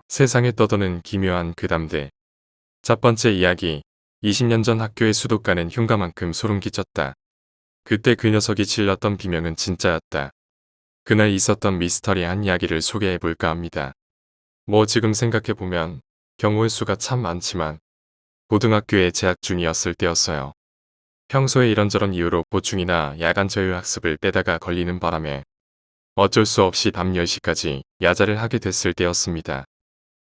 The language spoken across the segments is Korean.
세상에 떠도는 기묘한 괴담들. 첫 번째 이야기. 20년 전 학교의 수도가는 흉가만큼 소름 끼쳤다. 그때 그 녀석이 질렀던 비명은 진짜였다. 그날 있었던 미스터리한 이야기를 소개해볼까 합니다. 지금 생각해보면 경우의 수가 참 많지만 고등학교에 재학 중이었을 때였어요. 평소에 이런저런 이유로 보충이나 야간 자율학습을 빼다가 걸리는 바람에 어쩔 수 없이 밤 10시까지 야자를 하게 됐을 때였습니다.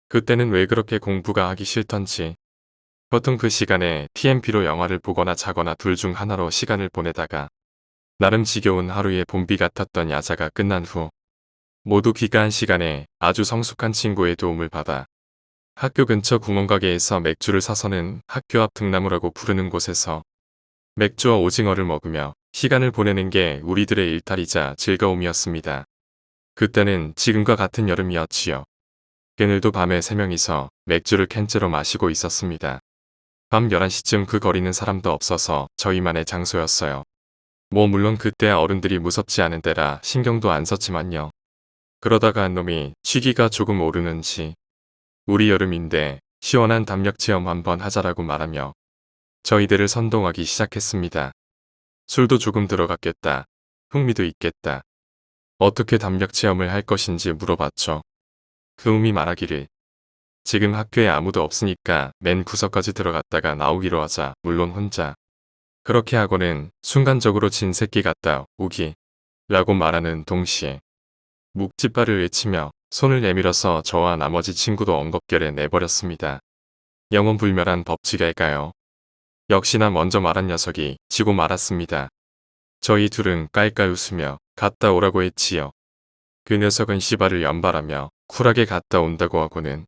그때는 왜 그렇게 공부가 하기 싫던지 보통 그 시간에 TMP로 영화를 보거나 자거나 둘 중 하나로 시간을 보내다가 나름 지겨운 하루의 봄비 같았던 야자가 끝난 후 모두 귀가한 시간에 아주 성숙한 친구의 도움을 받아 학교 근처 구멍가게에서 맥주를 사서는 학교 앞 등나무라고 부르는 곳에서 맥주와 오징어를 먹으며 시간을 보내는 게 우리들의 일탈이자 즐거움이었습니다. 그때는 지금과 같은 여름이었지요. 그늘도 밤에 3명이서 맥주를 캔째로 마시고 있었습니다. 밤 11시쯤 그 거리는 사람도 없어서 저희만의 장소였어요. 물론 그때 어른들이 무섭지 않은 때라 신경도 안 썼지만요. 그러다가 한 놈이 취기가 조금 오르는지 우리 여름인데 시원한 담력 체험 한번 하자라고 말하며 저희들을 선동하기 시작했습니다. 술도 조금 들어갔겠다. 흥미도 있겠다. 어떻게 담력 체험을 할 것인지 물어봤죠. 그 놈이 말하기를 지금 학교에 아무도 없으니까 맨 구석까지 들어갔다가 나오기로 하자. 물론 혼자. 그렇게 하고는 순간적으로 진 새끼 같다 오기 라고 말하는 동시에 묵찌빠를 외치며 손을 내밀어서 저와 나머지 친구도 엉겁결에 내버렸습니다. 영원불멸한 법칙일까요? 역시나 먼저 말한 녀석이 지고 말았습니다. 저희 둘은 깔깔 웃으며 갔다 오라고 했지요. 그 녀석은 시발을 연발하며 쿨하게 갔다 온다고 하고는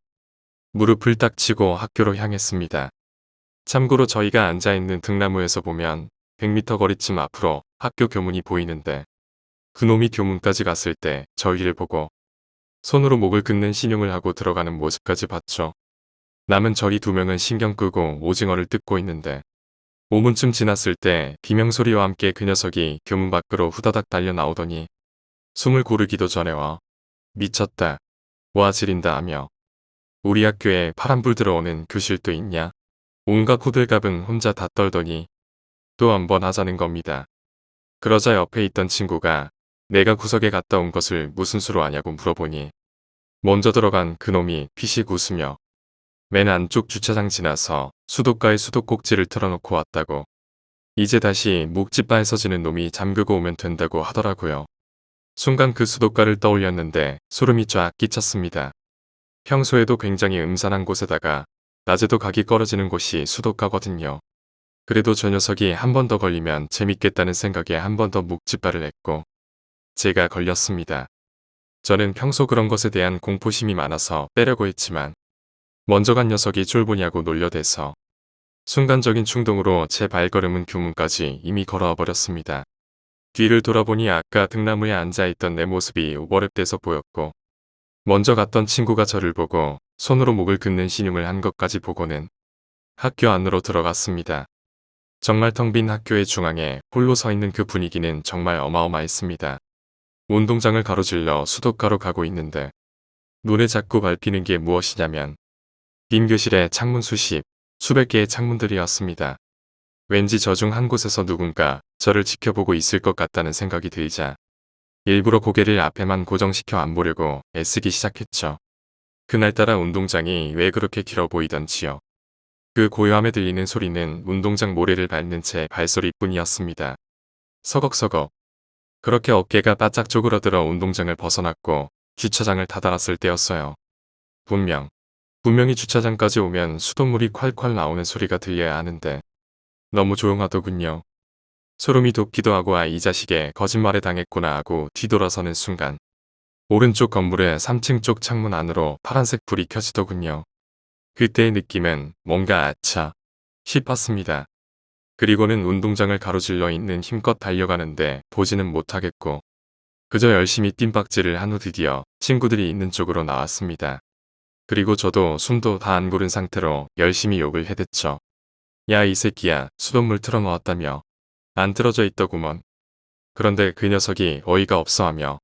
무릎을 딱 치고 학교로 향했습니다. 참고로 저희가 앉아있는 등나무에서 보면 100m 거리쯤 앞으로 학교 교문이 보이는데 그놈이 교문까지 갔을 때 저희를 보고 손으로 목을 긋는 신용을 하고 들어가는 모습까지 봤죠. 남은 저희 2명은 신경 끄고 오징어를 뜯고 있는데 5분쯤 지났을 때 비명소리와 함께 그 녀석이 교문 밖으로 후다닥 달려 나오더니 숨을 고르기도 전에 와 미쳤다. 와 지린다 하며 우리 학교에 파란불 들어오는 교실도 있냐? 온갖 호들갑은 혼자 다 떨더니 또 한 번 하자는 겁니다. 그러자 옆에 있던 친구가 내가 구석에 갔다 온 것을 무슨 수로 아냐고 물어보니 먼저 들어간 그놈이 피식 웃으며 맨 안쪽 주차장 지나서 수도가에 수도꼭지를 틀어놓고 왔다고 이제 다시 묵찌바에서 지는 놈이 잠그고 오면 된다고 하더라고요. 순간 그 수도가를 떠올렸는데 소름이 쫙 끼쳤습니다. 평소에도 굉장히 음산한 곳에다가 낮에도 각이 꺼려지는 곳이 수도가거든요. 그래도 저 녀석이 한 번 더 걸리면 재밌겠다는 생각에 한 번 더 묵찌바를 했고 제가 걸렸습니다. 저는 평소 그런 것에 대한 공포심이 많아서 빼려고 했지만 먼저 간 녀석이 쫄보냐고 놀려대서 순간적인 충동으로 제 발걸음은 교문까지 이미 걸어와 버렸습니다. 뒤를 돌아보니 아까 등나무에 앉아있던 내 모습이 오버랩돼서 보였고 먼저 갔던 친구가 저를 보고 손으로 목을 긋는 신용을 한 것까지 보고는 학교 안으로 들어갔습니다. 정말 텅 빈 학교의 중앙에 홀로 서 있는 그 분위기는 정말 어마어마했습니다. 운동장을 가로질러 수도가로 가고 있는데 눈에 자꾸 밟히는 게 무엇이냐면 빈 교실에 창문 수백 개의 창문들이었습니다. 왠지 저 중 한 곳에서 누군가 저를 지켜보고 있을 것 같다는 생각이 들자 일부러 고개를 앞에만 고정시켜 안 보려고 애쓰기 시작했죠. 그날따라 운동장이 왜 그렇게 길어 보이던지요. 그 고요함에 들리는 소리는 운동장 모래를 밟는 제 발소리뿐이었습니다. 서걱서걱. 그렇게 어깨가 바짝 쪼그러들어 운동장을 벗어났고 주차장을 다다랐을 때였어요. 분명히 주차장까지 오면 수돗물이 콸콸 나오는 소리가 들려야 하는데 너무 조용하더군요. 소름이 돋기도 하고 이 자식의 거짓말에 당했구나 하고 뒤돌아서는 순간 오른쪽 건물의 3층 쪽 창문 안으로 파란색 불이 켜지더군요. 그때의 느낌은 뭔가 아차 싶었습니다. 그리고는 운동장을 가로질러 있는 힘껏 달려가는데 보지는 못하겠고 그저 열심히 뜀박질을 한 후 드디어 친구들이 있는 쪽으로 나왔습니다. 그리고 저도 숨도 다 안 고른 상태로 열심히 욕을 해댔죠. 야 이 새끼야 수돗물 틀어놓았다며. 안 틀어져 있더구먼. 그런데 그 녀석이 어이가 없어하며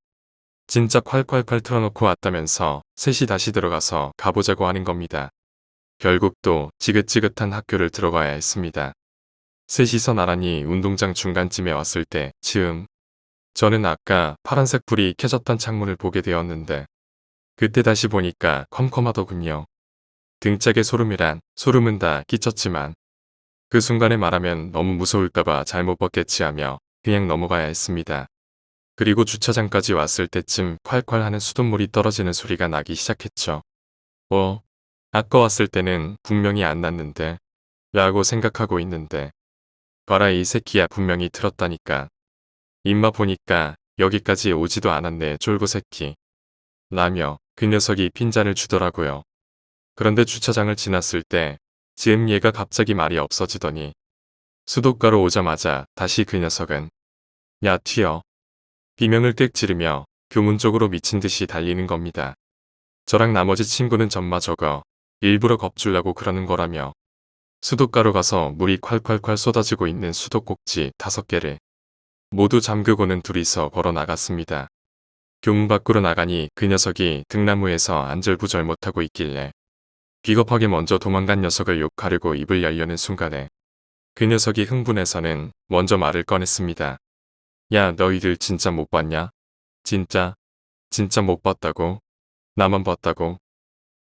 진짜 콸콸콸 틀어놓고 왔다면서 셋이 다시 들어가서 가보자고 하는 겁니다. 결국 또 지긋지긋한 학교를 들어가야 했습니다. 셋이서 나란히 운동장 중간쯤에 왔을 때 즈음, 저는 아까 파란색 불이 켜졌던 창문을 보게 되었는데 그때 다시 보니까 컴컴하더군요. 등짝에 소름은 다 끼쳤지만 그 순간에 말하면 너무 무서울까봐 잘못 벗겠지 하며 그냥 넘어가야 했습니다. 그리고 주차장까지 왔을 때쯤 콸콸 하는 수돗물이 떨어지는 소리가 나기 시작했죠. 아까 왔을 때는 분명히 안 났는데 라고 생각하고 있는데 봐라 이 새끼야 분명히 들었다니까. 입맛 보니까 여기까지 오지도 않았네 쫄보 새끼. 라며 그 녀석이 핀잔을 주더라고요. 그런데 주차장을 지났을 때 지금 얘가 갑자기 말이 없어지더니 수도가로 오자마자 다시 그 녀석은 야 튀어. 비명을 꽥 지르며 교문 쪽으로 미친 듯이 달리는 겁니다. 저랑 나머지 친구는 전마저거 일부러 겁주려고 그러는 거라며 수도가로 가서 물이 콸콸콸 쏟아지고 있는 수도꼭지 5개를 모두 잠그고는 둘이서 걸어 나갔습니다. 교문 밖으로 나가니 그 녀석이 등나무에서 안절부절 못하고 있길래 비겁하게 먼저 도망간 녀석을 욕하려고 입을 열려는 순간에 그 녀석이 흥분해서는 먼저 말을 꺼냈습니다. 야 너희들 진짜 못 봤냐? 진짜 못 봤다고? 나만 봤다고?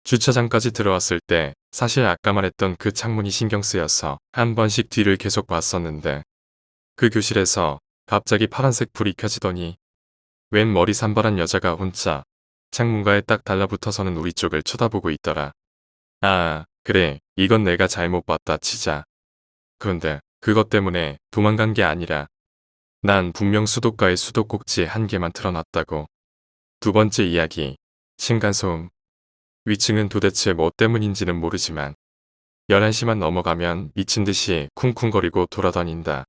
주차장까지 들어왔을 때 사실 아까 말했던 그 창문이 신경 쓰여서 한 번씩 뒤를 계속 봤었는데 그 교실에서 갑자기 파란색 불이 켜지더니 웬 머리 산발한 여자가 혼자 창문가에 딱 달라붙어서는 우리 쪽을 쳐다보고 있더라. 아, 그래. 이건 내가 잘못 봤다 치자. 그런데 그것 때문에 도망간 게 아니라 난 분명 수도가에 수도꼭지 1개만 틀어놨다고. 두 번째 이야기. 층간소음. 위층은 도대체 뭐 때문인지는 모르지만 11시만 넘어가면 미친 듯이 쿵쿵거리고 돌아다닌다.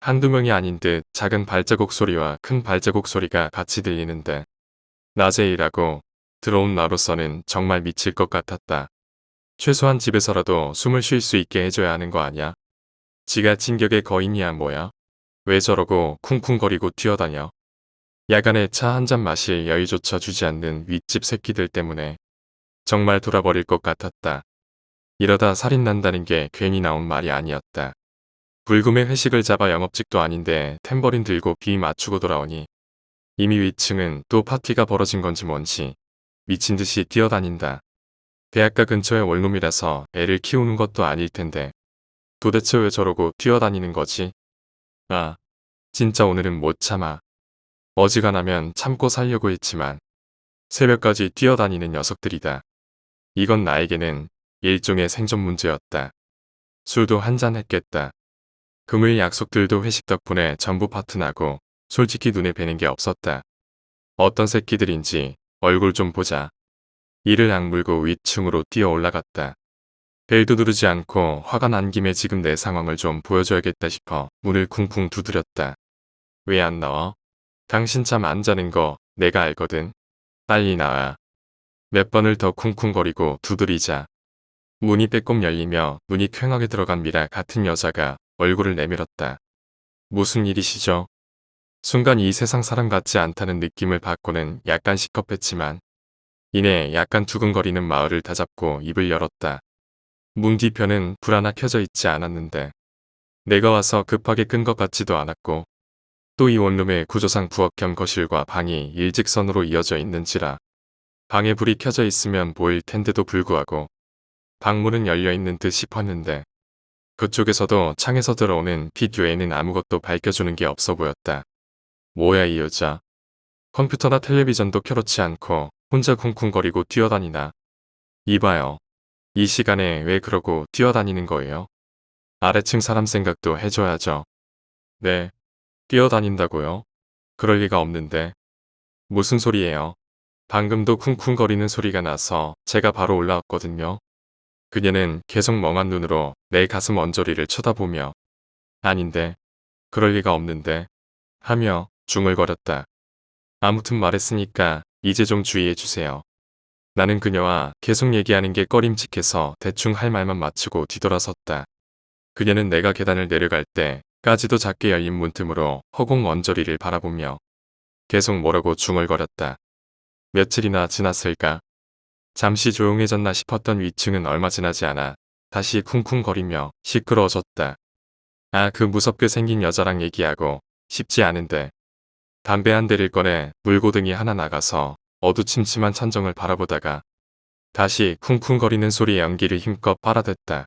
한두 명이 아닌 듯 작은 발자국 소리와 큰 발자국 소리가 같이 들리는데 낮에 일하고 들어온 나로서는 정말 미칠 것 같았다. 최소한 집에서라도 숨을 쉴 수 있게 해줘야 하는 거 아냐? 지가 진격의 거인이야 뭐야? 왜 저러고 쿵쿵거리고 뛰어다녀? 야간에 차 한 잔 마실 여유조차 주지 않는 윗집 새끼들 때문에 정말 돌아버릴 것 같았다. 이러다 살인 난다는 게 괜히 나온 말이 아니었다. 불금에 회식을 잡아 영업직도 아닌데 탬버린 들고 비 맞추고 돌아오니 이미 위층은 또 파티가 벌어진 건지 뭔지 미친 듯이 뛰어다닌다. 대학가 근처의 원룸이라서 애를 키우는 것도 아닐 텐데 도대체 왜 저러고 뛰어다니는 거지? 아, 진짜 오늘은 못 참아. 어지간하면 참고 살려고 했지만 새벽까지 뛰어다니는 녀석들이다. 이건 나에게는 일종의 생존 문제였다. 술도 한잔 했겠다. 금요일 약속들도 회식 덕분에 전부 파트나고 솔직히 눈에 뵈는 게 없었다. 어떤 새끼들인지 얼굴 좀 보자. 이를 악물고 위층으로 뛰어 올라갔다. 벨도 누르지 않고 화가 난 김에 지금 내 상황을 좀 보여줘야겠다 싶어 문을 쿵쿵 두드렸다. 왜 안 나와? 당신 잠 안 자는 거 내가 알거든. 빨리 나와. 몇 번을 더 쿵쿵거리고 두드리자. 문이 빼꼼 열리며 눈이 퀭하게 들어간 미라 같은 여자가 얼굴을 내밀었다. 무슨 일이시죠? 순간 이 세상 사람 같지 않다는 느낌을 받고는 약간 시겁했지만 이내 약간 두근거리는 마을을 다잡고 입을 열었다. 문 뒤편은 불 하나 켜져 있지 않았는데 내가 와서 급하게 끈 것 같지도 않았고 또 이 원룸의 구조상 부엌 겸 거실과 방이 일직선으로 이어져 있는지라 방에 불이 켜져 있으면 보일 텐데도 불구하고 방문은 열려 있는 듯 싶었는데 그쪽에서도 창에서 들어오는 빛 외에는 아무것도 밝혀주는 게 없어 보였다. 뭐야 이 여자. 컴퓨터나 텔레비전도 켜놓지 않고 혼자 쿵쿵거리고 뛰어다니나. 이봐요. 이 시간에 왜 그러고 뛰어다니는 거예요? 아래층 사람 생각도 해줘야죠. 네. 뛰어다닌다고요? 그럴 리가 없는데. 무슨 소리예요? 방금도 쿵쿵거리는 소리가 나서 제가 바로 올라왔거든요. 그녀는 계속 멍한 눈으로 내 가슴 언저리를 쳐다보며 아닌데, 그럴 리가 없는데 하며 중얼거렸다. 아무튼 말했으니까 이제 좀 주의해주세요. 나는 그녀와 계속 얘기하는 게 꺼림칙해서 대충 할 말만 마치고 뒤돌아섰다. 그녀는 내가 계단을 내려갈 때까지도 작게 열린 문틈으로 허공 언저리를 바라보며 계속 뭐라고 중얼거렸다. 며칠이나 지났을까? 잠시 조용해졌나 싶었던 위층은 얼마 지나지 않아 다시 쿵쿵거리며 시끄러워졌다. 아, 그 무섭게 생긴 여자랑 얘기하고 싶지 않은데. 담배 한 대를 꺼내 물고등이 하나 나가서 어두침침한 천정을 바라보다가 다시 쿵쿵거리는 소리에 연기를 힘껏 빨아댔다.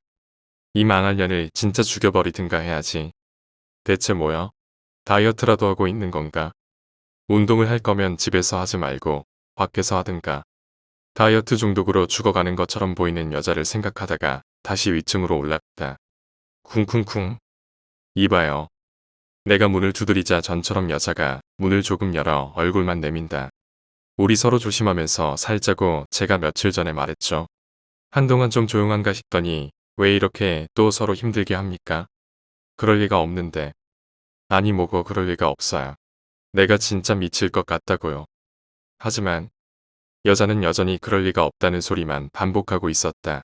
이 망할 년을 진짜 죽여버리든가 해야지. 대체 뭐야? 다이어트라도 하고 있는 건가? 운동을 할 거면 집에서 하지 말고 밖에서 하든가. 다이어트 중독으로 죽어가는 것처럼 보이는 여자를 생각하다가 다시 위층으로 올랐다. 쿵쿵쿵. 이봐요. 내가 문을 두드리자 전처럼 여자가 문을 조금 열어 얼굴만 내민다. 우리 서로 조심하면서 살자고 제가 며칠 전에 말했죠. 한동안 좀 조용한가 싶더니 왜 이렇게 또 서로 힘들게 합니까? 그럴 리가 없는데. 아니 뭐고 그럴 리가 없어요. 내가 진짜 미칠 것 같다고요. 하지만 여자는 여전히 그럴 리가 없다는 소리만 반복하고 있었다.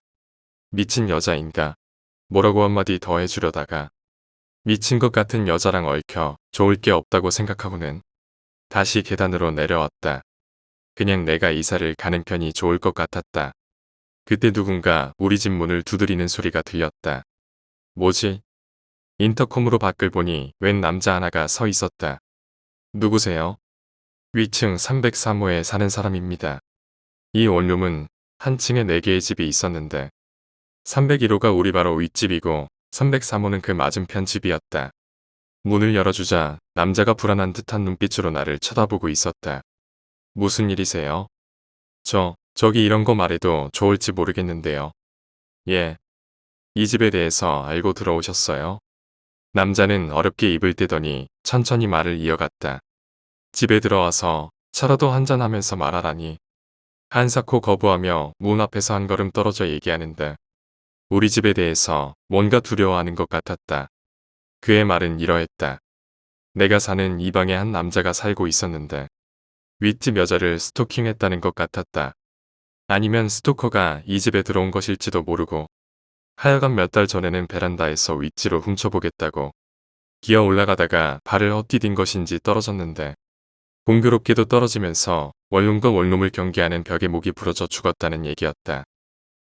미친 여자인가? 뭐라고 한마디 더 해주려다가 미친 것 같은 여자랑 얽혀 좋을 게 없다고 생각하고는 다시 계단으로 내려왔다. 그냥 내가 이사를 가는 편이 좋을 것 같았다. 그때 누군가 우리 집 문을 두드리는 소리가 들렸다. 뭐지? 인터컴으로 밖을 보니 웬 남자 하나가 서 있었다. 누구세요? 위층 303호에 사는 사람입니다. 이 원룸은 한 층에 4개의 집이 있었는데 301호가 우리 바로 윗집이고 303호는 그 맞은편 집이었다. 문을 열어주자 남자가 불안한 듯한 눈빛으로 나를 쳐다보고 있었다. 무슨 일이세요? 저기 이런 거 말해도 좋을지 모르겠는데요. 예. 이 집에 대해서 알고 들어오셨어요? 남자는 어렵게 입을 떼더니 천천히 말을 이어갔다. 집에 들어와서 차라도 한잔하면서 말하라니. 한사코 거부하며 문 앞에서 한 걸음 떨어져 얘기하는데 우리 집에 대해서 뭔가 두려워하는 것 같았다. 그의 말은 이러했다. 내가 사는 이 방에 한 남자가 살고 있었는데 윗집 여자를 스토킹했다는 것 같았다. 아니면 스토커가 이 집에 들어온 것일지도 모르고 하여간 몇 달 전에는 베란다에서 윗집으로 훔쳐보겠다고 기어 올라가다가 발을 헛디딘 것인지 떨어졌는데 공교롭게도 떨어지면서 원룸과 원룸을 경계하는 벽에 목이 부러져 죽었다는 얘기였다.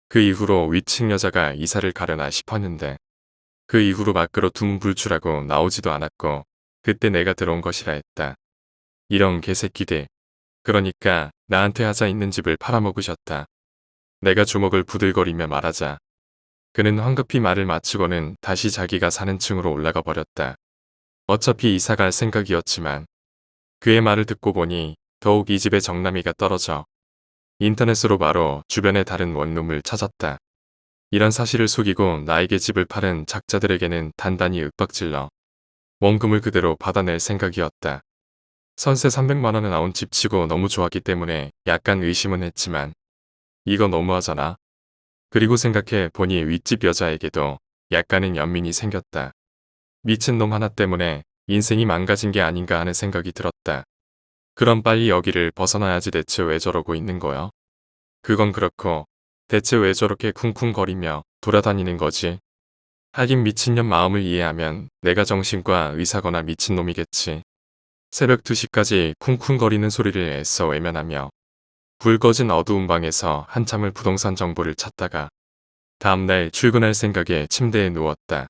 그 이후로 위층 여자가 이사를 가려나 싶었는데 그 이후로 밖으로 둥불출하고 나오지도 않았고 그때 내가 들어온 것이라 했다. 이런 개새끼들. 그러니까 나한테 하자 있는 집을 팔아먹으셨다. 내가 주먹을 부들거리며 말하자. 그는 황급히 말을 마치고는 다시 자기가 사는 층으로 올라가 버렸다. 어차피 이사 갈 생각이었지만 그의 말을 듣고 보니 더욱 이 집의 정남이가 떨어져 인터넷으로 바로 주변의 다른 원룸을 찾았다. 이런 사실을 속이고 나에게 집을 파는 작자들에게는 단단히 윽박질러 원금을 그대로 받아낼 생각이었다. 선세 300만 원에 나온 집치고 너무 좋았기 때문에 약간 의심은 했지만 이거 너무하잖아. 그리고 생각해 보니 윗집 여자에게도 약간은 연민이 생겼다. 미친 놈 하나 때문에 인생이 망가진 게 아닌가 하는 생각이 들었다. 그럼 빨리 여기를 벗어나야지. 대체 왜 저러고 있는 거야? 그건 그렇고 대체 왜 저렇게 쿵쿵거리며 돌아다니는 거지? 하긴 미친년 마음을 이해하면 내가 정신과 의사거나 미친놈이겠지. 새벽 2시까지 쿵쿵거리는 소리를 애써 외면하며 불 꺼진 어두운 방에서 한참을 부동산 정보를 찾다가 다음날 출근할 생각에 침대에 누웠다.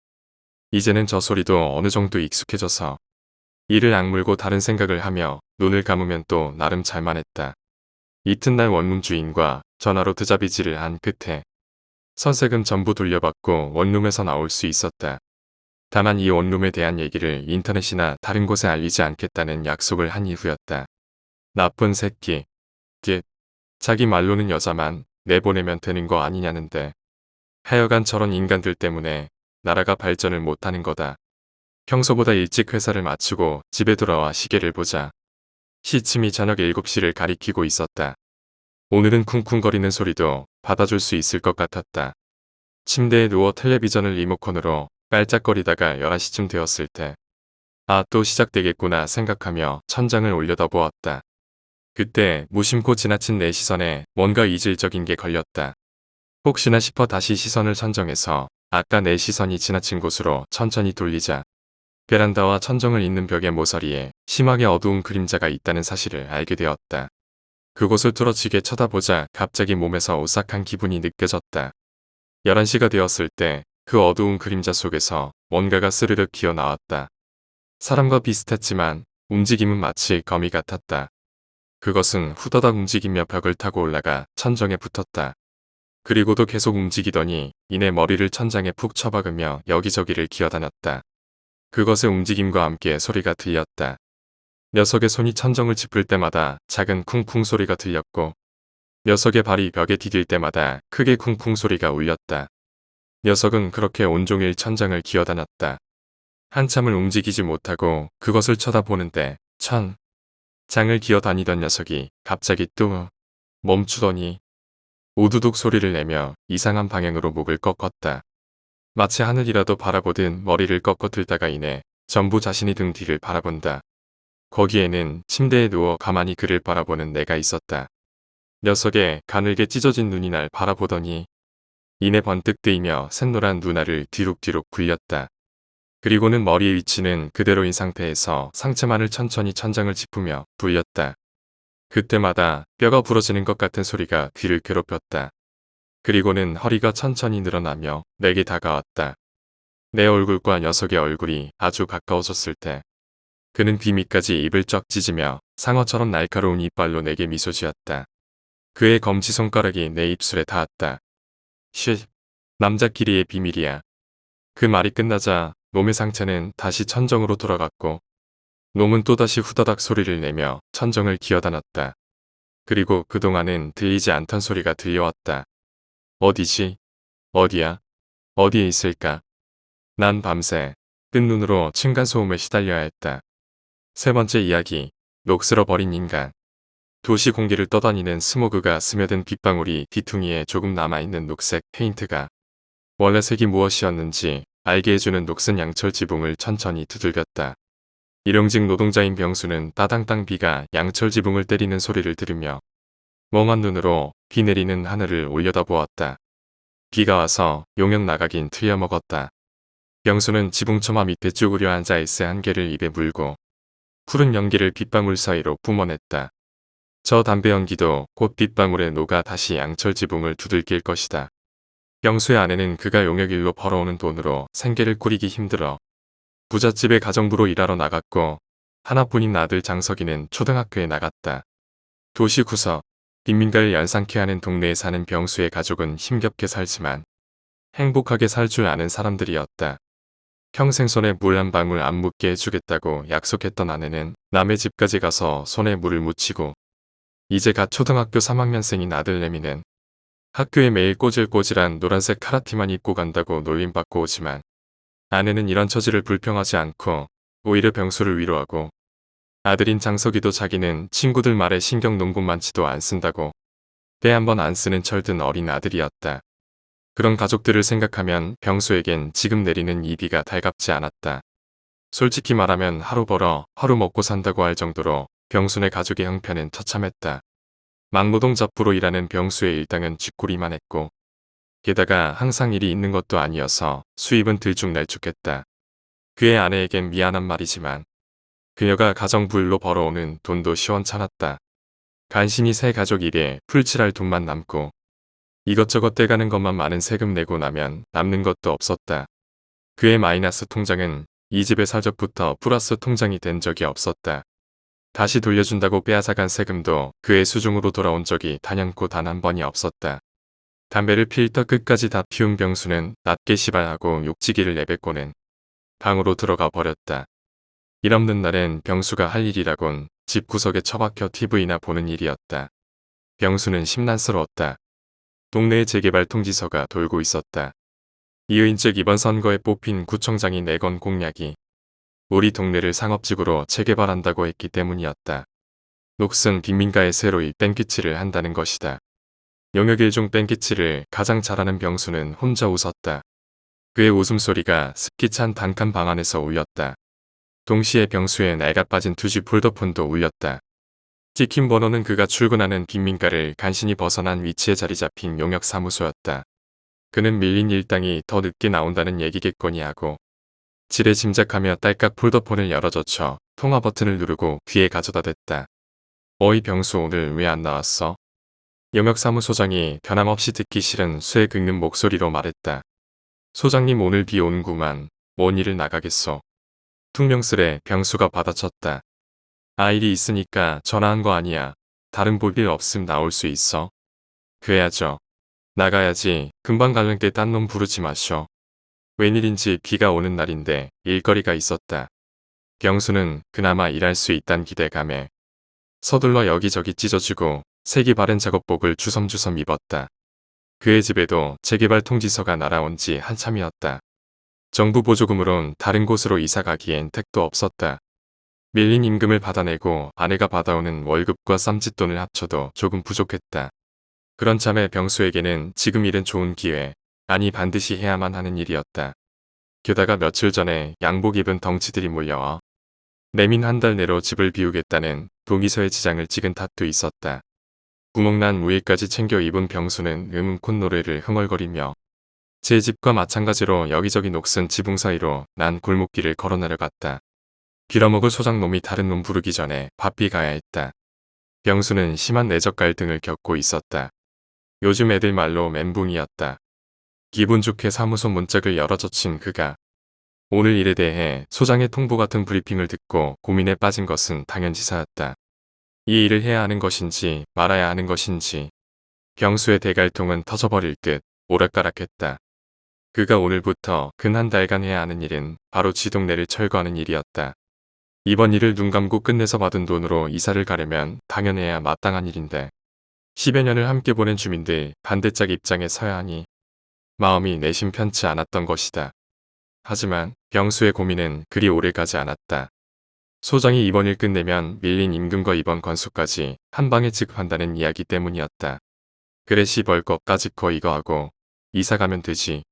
이제는 저 소리도 어느 정도 익숙해져서 이를 악물고 다른 생각을 하며 눈을 감으면 또 나름 잘만했다. 이튿날 원룸 주인과 전화로 드자비질을 한 끝에 선세금 전부 돌려받고 원룸에서 나올 수 있었다. 다만 이 원룸에 대한 얘기를 인터넷이나 다른 곳에 알리지 않겠다는 약속을 한 이후였다. 나쁜 새끼. 자기 말로는 여자만 내보내면 되는 거 아니냐는데. 하여간 저런 인간들 때문에 나라가 발전을 못하는 거다. 평소보다 일찍 회사를 마치고 집에 돌아와 시계를 보자. 시침이 저녁 7시를 가리키고 있었다. 오늘은 쿵쿵거리는 소리도 받아줄 수 있을 것 같았다. 침대에 누워 텔레비전을 리모컨으로 깔짝거리다가 11시쯤 되었을 때 아, 또 시작되겠구나 생각하며 천장을 올려다보았다. 그때 무심코 지나친 내 시선에 뭔가 이질적인 게 걸렸다. 혹시나 싶어 다시 시선을 선정해서 아까 내 시선이 지나친 곳으로 천천히 돌리자 베란다와 천정을 잇는 벽의 모서리에 심하게 어두운 그림자가 있다는 사실을 알게 되었다. 그곳을 뚫어지게 쳐다보자 갑자기 몸에서 오싹한 기분이 느껴졌다. 11시가 되었을 때 그 어두운 그림자 속에서 뭔가가 스르륵 기어 나왔다. 사람과 비슷했지만 움직임은 마치 거미 같았다. 그것은 후다닥 움직이며 벽을 타고 올라가 천정에 붙었다. 그리고도 계속 움직이더니 이내 머리를 천장에 푹 쳐박으며 여기저기를 기어다녔다. 그것의 움직임과 함께 소리가 들렸다. 녀석의 손이 천정을 짚을 때마다 작은 쿵쿵 소리가 들렸고 녀석의 발이 벽에 디딜 때마다 크게 쿵쿵 소리가 울렸다. 녀석은 그렇게 온종일 천장을 기어다녔다. 한참을 움직이지 못하고 그것을 쳐다보는데 장을 기어다니던 녀석이 갑자기 또 멈추더니 우두둑 소리를 내며 이상한 방향으로 목을 꺾었다. 마치 하늘이라도 바라보듯 머리를 꺾어 들다가 이내 전부 자신이 등 뒤를 바라본다. 거기에는 침대에 누워 가만히 그를 바라보는 내가 있었다. 녀석의 가늘게 찢어진 눈이 날 바라보더니 이내 번뜩 뜨이며 샛노란 눈알을 뒤룩뒤룩 굴렸다. 그리고는 머리의 위치는 그대로인 상태에서 상체만을 천천히 천장을 짚으며 돌렸다. 그때마다 뼈가 부러지는 것 같은 소리가 귀를 괴롭혔다. 그리고는 허리가 천천히 늘어나며 내게 다가왔다. 내 얼굴과 녀석의 얼굴이 아주 가까워졌을 때 그는 귀 밑까지 입을 쩍 찢으며 상어처럼 날카로운 이빨로 내게 미소 지었다. 그의 검지손가락이 내 입술에 닿았다. 쉿, 남자끼리의 비밀이야. 그 말이 끝나자 놈의 상체는 다시 천정으로 돌아갔고 놈은 또다시 후다닥 소리를 내며 천정을 기어다녔다. 그리고 그동안은 들리지 않던 소리가 들려왔다. 어디지? 어디야? 어디에 있을까? 난 밤새 뜬 눈으로 층간소음에 시달려야 했다. 세 번째 이야기, 녹슬어버린 인간. 도시 공기를 떠다니는 스모그가 스며든 빗방울이 뒤퉁이에 조금 남아있는 녹색 페인트가 원래 색이 무엇이었는지 알게 해주는 녹슨 양철 지붕을 천천히 두들겼다. 일용직 노동자인 병수는 따당땅 비가 양철 지붕을 때리는 소리를 들으며 멍한 눈으로 비 내리는 하늘을 올려다보았다. 비가 와서 용역 나가긴 틀려먹었다. 병수는 지붕 처마 밑에 쭈그려 앉아 에세 한 개를 입에 물고 푸른 연기를 빗방울 사이로 뿜어냈다. 저 담배 연기도 곧 빗방울에 녹아 다시 양철 지붕을 두들길 것이다. 병수의 아내는 그가 용역일로 벌어오는 돈으로 생계를 꾸리기 힘들어 부잣집의 가정부로 일하러 나갔고 하나뿐인 아들 장석이는 초등학교에 나갔다. 도시 구석, 빈민가를 연상케 하는 동네에 사는 병수의 가족은 힘겹게 살지만 행복하게 살 줄 아는 사람들이었다. 평생 손에 물 한 방울 안 묻게 해주겠다고 약속했던 아내는 남의 집까지 가서 손에 물을 묻히고 이제 갓 초등학교 3학년생인 아들 레미는 학교에 매일 꼬질꼬질한 노란색 카라티만 입고 간다고 놀림받고 오지만 아내는 이런 처지를 불평하지 않고 오히려 병수를 위로하고 아들인 장석이도 자기는 친구들 말에 신경 농군만치도 안 쓴다고 때 한 번 안 쓰는 철든 어린 아들이었다. 그런 가족들을 생각하면 병수에겐 지금 내리는 이 비가 달갑지 않았다. 솔직히 말하면 하루 벌어 하루 먹고 산다고 할 정도로 병수네 가족의 형편은 처참했다. 막노동 잡부로 일하는 병수의 일당은 쥐꼬리만 했고 게다가 항상 일이 있는 것도 아니어서 수입은 들쭉날쭉했다. 그의 아내에겐 미안한 말이지만 그녀가 가정부일로 벌어오는 돈도 시원찮았다. 간신히 새 가족 일에 풀칠할 돈만 남고 이것저것 떼가는 것만 많은 세금 내고 나면 남는 것도 없었다. 그의 마이너스 통장은 이 집에 살 적부터 플러스 통장이 된 적이 없었다. 다시 돌려준다고 빼앗아간 세금도 그의 수중으로 돌아온 적이 단연코 단 한 번이 없었다. 담배를 필터 끝까지 다 피운 병수는 낮게 시발하고 욕지기를 내뱉고는 방으로 들어가 버렸다. 일 없는 날엔 병수가 할 일이라곤 집 구석에 처박혀 TV나 보는 일이었다. 병수는 심란스러웠다. 동네에 재개발 통지서가 돌고 있었다. 이의인즉 이번 선거에 뽑힌 구청장이 내건 공약이 우리 동네를 상업지구로 재개발한다고 했기 때문이었다. 녹슨 빈민가에 새로이 뺑기치를 한다는 것이다. 용역 일종 뺑기치를 가장 잘하는 병수는 혼자 웃었다. 그의 웃음소리가 습기 찬 단칸 방 안에서 울렸다. 동시에 병수의 낡아 빠진 2G 폴더폰도 울렸다. 찍힌 번호는 그가 출근하는 빈민가를 간신히 벗어난 위치에 자리 잡힌 용역 사무소였다. 그는 밀린 일당이 더 늦게 나온다는 얘기겠거니 하고 지레 짐작하며 딸깍 폴더폰을 열어젖혀 통화 버튼을 누르고 귀에 가져다 댔다. 어이 병수 오늘 왜 안 나왔어? 영역사무소장이 변함없이 듣기 싫은 쇠 긁는 목소리로 말했다. 소장님 오늘 비 오는구만. 뭔 일을 나가겠소. 퉁명스레 병수가 받아쳤다. 일이 있으니까 전화한 거 아니야. 다른 볼 일 없음 나올 수 있어. 그래야죠. 나가야지. 금방 가는게 딴 놈 부르지 마쇼. 웬일인지 비가 오는 날인데 일거리가 있었다. 병수는 그나마 일할 수 있단 기대감에 서둘러 여기저기 찢어주고 색이 바른 작업복을 주섬주섬 입었다. 그의 집에도 재개발 통지서가 날아온 지 한참이었다. 정부 보조금으론 다른 곳으로 이사 가기엔 택도 없었다. 밀린 임금을 받아내고 아내가 받아오는 월급과 쌈짓돈을 합쳐도 조금 부족했다. 그런 참에 병수에게는 지금 일은 좋은 기회, 아니 반드시 해야만 하는 일이었다. 게다가 며칠 전에 양복 입은 덩치들이 몰려와 내민 한 달 내로 집을 비우겠다는 동의서에 지장을 찍은 탓도 있었다. 구멍난 무예까지 챙겨 입은 병수는 콧노래를 흥얼거리며 제 집과 마찬가지로 여기저기 녹슨 지붕 사이로 난 골목길을 걸어 내려갔다. 빌어먹을 소장놈이 다른 놈 부르기 전에 바삐 가야 했다. 병수는 심한 내적 갈등을 겪고 있었다. 요즘 애들 말로 멘붕이었다. 기분 좋게 사무소 문짝을 열어젖힌 그가 오늘 일에 대해 소장의 통보 같은 브리핑을 듣고 고민에 빠진 것은 당연지사였다. 이 일을 해야 하는 것인지 말아야 하는 것인지 병수의 대갈통은 터져버릴 듯 오락가락했다. 그가 오늘부터 근 한 달간 해야 하는 일은 바로 지 동네를 철거하는 일이었다. 이번 일을 눈 감고 끝내서 받은 돈으로 이사를 가려면 당연해야 마땅한 일인데 10여 년을 함께 보낸 주민들 반대짝 입장에 서야 하니 마음이 내심 편치 않았던 것이다. 하지만 병수의 고민은 그리 오래 가지 않았다. 소장이 이번 일 끝내면 밀린 임금과 이번 건수까지 한 방에 지급한다는 이야기 때문이었다. 그래 시벌것 까짓거 이거 하고 이사 가면 되지.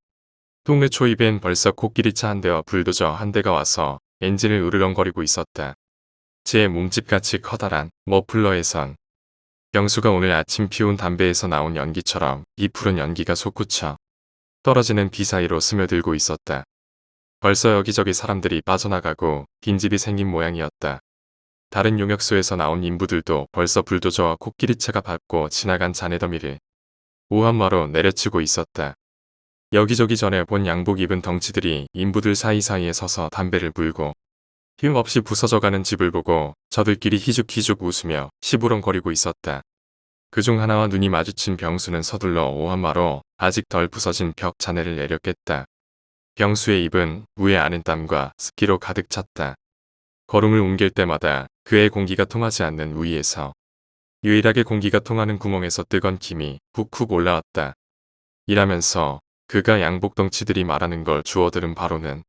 동네 초입엔 벌써 코끼리차 한 대와 불도저 한 대가 와서 엔진을 으르렁거리고 있었다. 제 몸집같이 커다란 머플러에선 병수가 오늘 아침 피운 담배에서 나온 연기처럼 이 푸른 연기가 솟구쳐 떨어지는 비 사이로 스며들고 있었다. 벌써 여기저기 사람들이 빠져나가고 빈집이 생긴 모양이었다. 다른 용역소에서 나온 인부들도 벌써 불도저와 코끼리차가 밟고 지나간 잔해더미를 오한마로 내려치고 있었다. 여기저기 전에 본 양복 입은 덩치들이 인부들 사이사이에 서서 담배를 불고 힘없이 부서져가는 집을 보고 저들끼리 희죽희죽 웃으며 시부렁거리고 있었다. 그중 하나와 눈이 마주친 병수는 서둘러 오한마로 아직 덜 부서진 벽 잔해를 내렸겠다. 병수의 입은 무에 아는 땀과 습기로 가득 찼다. 걸음을 옮길 때마다 그의 공기가 통하지 않는 우위에서 유일하게 공기가 통하는 구멍에서 뜨건 김이 훅훅 올라왔다. 일하면서 그가 양복 덩치들이 말하는 걸 주워들은 바로는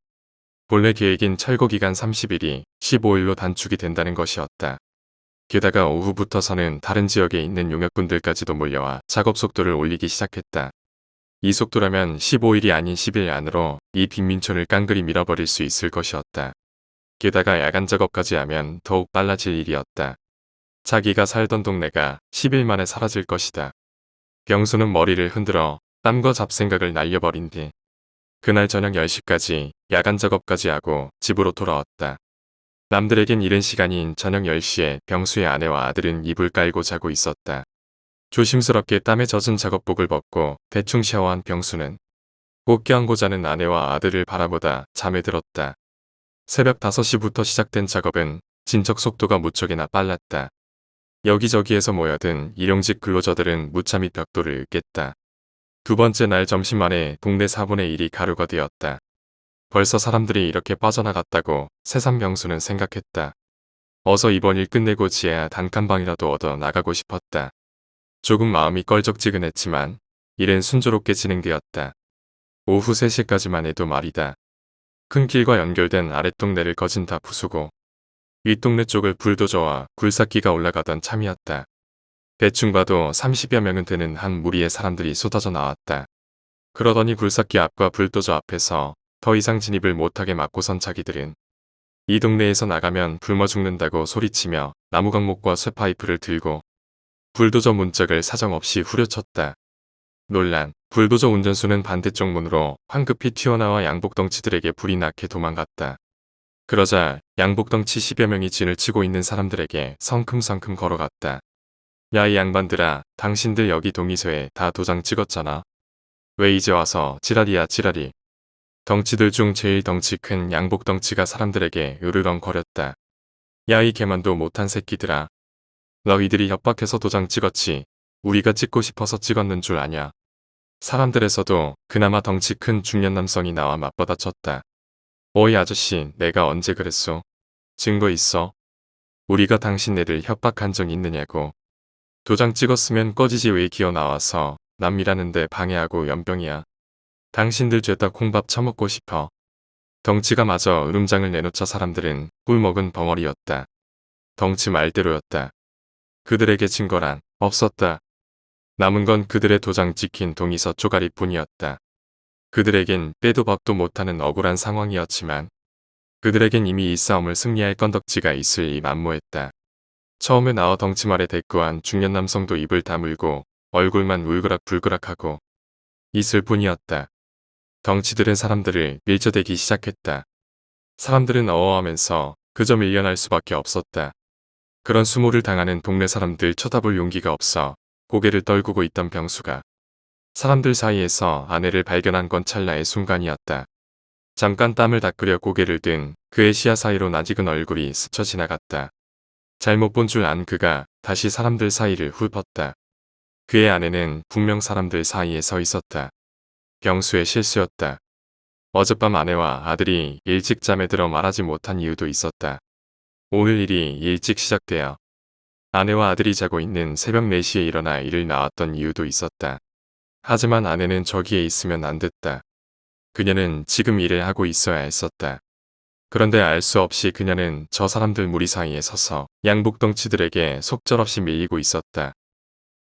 본래 계획인 철거 기간 30일이 15일로 단축이 된다는 것이었다. 게다가 오후부터서는 다른 지역에 있는 용역분들까지도 몰려와 작업 속도를 올리기 시작했다. 이 속도라면 15일이 아닌 10일 안으로 이 빈민촌을 깡그리 밀어버릴 수 있을 것이었다. 게다가 야간 작업까지 하면 더욱 빨라질 일이었다. 자기가 살던 동네가 10일 만에 사라질 것이다. 병수는 머리를 흔들어 땀과 잡생각을 날려버린 뒤 그날 저녁 10시까지 야간 작업까지 하고 집으로 돌아왔다. 남들에겐 이른 시간인 저녁 10시에 병수의 아내와 아들은 이불 깔고 자고 있었다. 조심스럽게 땀에 젖은 작업복을 벗고 대충 샤워한 병수는 꼭 껴안고 자는 아내와 아들을 바라보다 잠에 들었다. 새벽 5시부터 시작된 작업은 진척 속도가 무척이나 빨랐다. 여기저기에서 모여든 일용직 근로자들은 무참히 벽돌을 읊겠다. 두 번째 날 점심 만에 동네 4분의 1이 가루가 되었다. 벌써 사람들이 이렇게 빠져나갔다고 새삼 병수는 생각했다. 어서 이번 일 끝내고 지혜야 단칸방이라도 얻어 나가고 싶었다. 조금 마음이 껄쩍지근했지만 일은 순조롭게 진행되었다. 오후 3시까지만 해도 말이다. 큰 길과 연결된 아랫동네를 거진 다 부수고 윗동네 쪽을 불도저와 굴삭기가 올라가던 참이었다. 대충 봐도 30여 명은 되는 한 무리의 사람들이 쏟아져 나왔다. 그러더니 굴삭기 앞과 불도저 앞에서 더 이상 진입을 못하게 막고선 자기들은 이 동네에서 나가면 굶어 죽는다고 소리치며 나무 강목과 쇠파이프를 들고 불도저 문짝을 사정없이 후려쳤다. 논란, 불도저 운전수는 반대쪽 문으로 황급히 튀어나와 양복 덩치들에게 불이 나게 도망갔다. 그러자 양복덩치 10여 명이 진을 치고 있는 사람들에게 성큼성큼 걸어갔다. 야, 이 양반들아, 당신들 여기 동의서에 다 도장 찍었잖아. 왜 이제 와서 지랄이야 지랄이. 덩치들 중 제일 덩치 큰 양복덩치가 사람들에게 으르렁거렸다. 야, 이 개만도 못한 새끼들아. 너희들이 협박해서 도장 찍었지. 우리가 찍고 싶어서 찍었는 줄 아냐. 사람들에서도 그나마 덩치 큰 중년 남성이 나와 맞받아쳤다. 어이 아저씨, 내가 언제 그랬소? 증거 있어? 우리가 당신네들 협박한 적 있느냐고. 도장 찍었으면 꺼지지 왜 기어 나와서 남이라는데 방해하고 연병이야. 당신들 죄다 콩밥 처먹고 싶어. 덩치가 마저 으름장을 내놓자 사람들은 꿀먹은 벙어리였다. 덩치 말대로였다. 그들에게 증거란 없었다. 남은 건 그들의 도장 찍힌 동의서 쪼가리뿐이었다. 그들에겐 빼도 박도 못하는 억울한 상황이었지만 그들에겐 이미 이 싸움을 승리할 건덕지가 있으리 만무했다. 처음에 나와 덩치 말에 대꾸한 중년 남성도 입을 다물고 얼굴만 울그락불그락하고 있을 뿐이었다. 덩치들은 사람들을 밀쳐대기 시작했다. 사람들은 어어하면서 그저 밀려날 수밖에 없었다. 그런 수모를 당하는 동네 사람들 쳐다볼 용기가 없어 고개를 떨구고 있던 병수가 사람들 사이에서 아내를 발견한 건 찰나의 순간이었다. 잠깐 땀을 닦으려 고개를 든 그의 시야 사이로 낯익은 얼굴이 스쳐 지나갔다. 잘못 본 줄 안 그가 다시 사람들 사이를 훑었다. 그의 아내는 분명 사람들 사이에 서 있었다. 병수의 실수였다. 어젯밤 아내와 아들이 일찍 잠에 들어 말하지 못한 이유도 있었다. 오늘 일이 일찍 시작되어 아내와 아들이 자고 있는 새벽 4시에 일어나 일을 나왔던 이유도 있었다. 하지만 아내는 저기에 있으면 안 됐다. 그녀는 지금 일을 하고 있어야 했었다. 그런데 알 수 없이 그녀는 저 사람들 무리 사이에 서서 양복덩치들에게 속절없이 밀리고 있었다.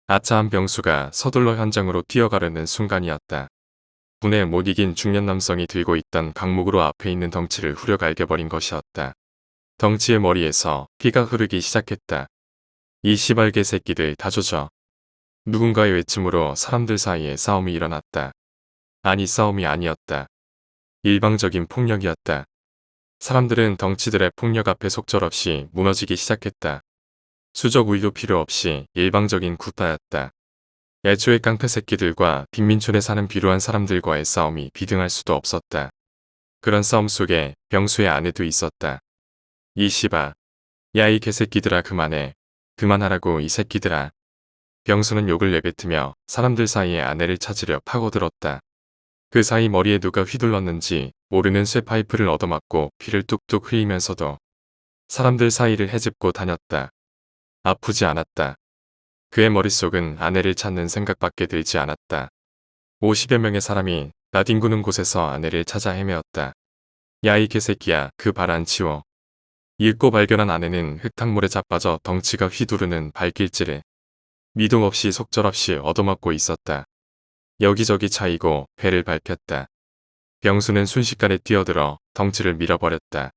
아차한 병수가 서둘러 현장으로 뛰어가려는 순간이었다. 분에 못 이긴 중년 남성이 들고 있던 강목으로 앞에 있는 덩치를 후려 갈겨버린 것이었다. 덩치의 머리에서 피가 흐르기 시작했다. 이 시발개 새끼들 다 조져. 누군가의 외침으로 사람들 사이에 싸움이 일어났다. 아니, 싸움이 아니었다. 일방적인 폭력이었다. 사람들은 덩치들의 폭력 앞에 속절없이 무너지기 시작했다. 수적 우위도 필요 없이 일방적인 구타였다. 애초에 깡패 새끼들과 빈민촌에 사는 비루한 사람들과의 싸움이 비등할 수도 없었다. 그런 싸움 속에 병수의 아내도 있었다. 이 씨바. 야, 이 개새끼들아, 그만해. 그만하라고, 이 새끼들아. 병수는 욕을 내뱉으며 사람들 사이에 아내를 찾으려 파고들었다. 그 사이 머리에 누가 휘둘렀는지 모르는 쇠파이프를 얻어맞고 피를 뚝뚝 흘리면서도 사람들 사이를 헤집고 다녔다. 아프지 않았다. 그의 머릿속은 아내를 찾는 생각밖에 들지 않았다. 50여 명의 사람이 나뒹구는 곳에서 아내를 찾아 헤매었다. 야, 이 개새끼야, 그 발 안 치워. 읽고 발견한 아내는 흙탕물에 자빠져 덩치가 휘두르는 발길질에 미동 없이 속절없이 얻어맞고 있었다. 여기저기 차이고 배를 밟혔다. 병수는 순식간에 뛰어들어 덩치를 밀어버렸다.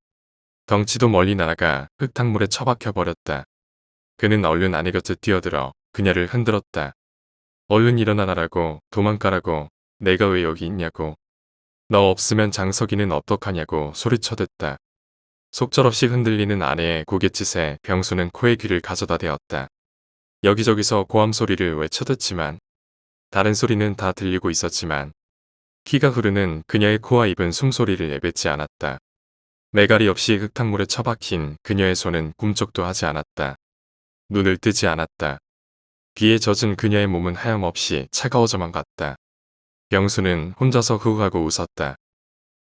덩치도 멀리 날아가 흙탕물에 처박혀버렸다. 그는 얼른 아내 곁에 뛰어들어 그녀를 흔들었다. 얼른 일어나라고, 도망가라고, 내가 왜 여기 있냐고. 너 없으면 장석이는 어떡하냐고 소리쳐댔다. 속절없이 흔들리는 아내의 고갯짓에 병수는 코에 귀를 가져다 대었다. 여기저기서 고함 소리를 외쳐댔지만 다른 소리는 다 들리고 있었지만 피가 흐르는 그녀의 코와 입은 숨소리를 내뱉지 않았다. 매가리 없이 흙탕물에 처박힌 그녀의 손은 꿈쩍도 하지 않았다. 눈을 뜨지 않았다. 비에 젖은 그녀의 몸은 하염없이 차가워져만 갔다. 병수는 혼자서 흐흐하고 웃었다.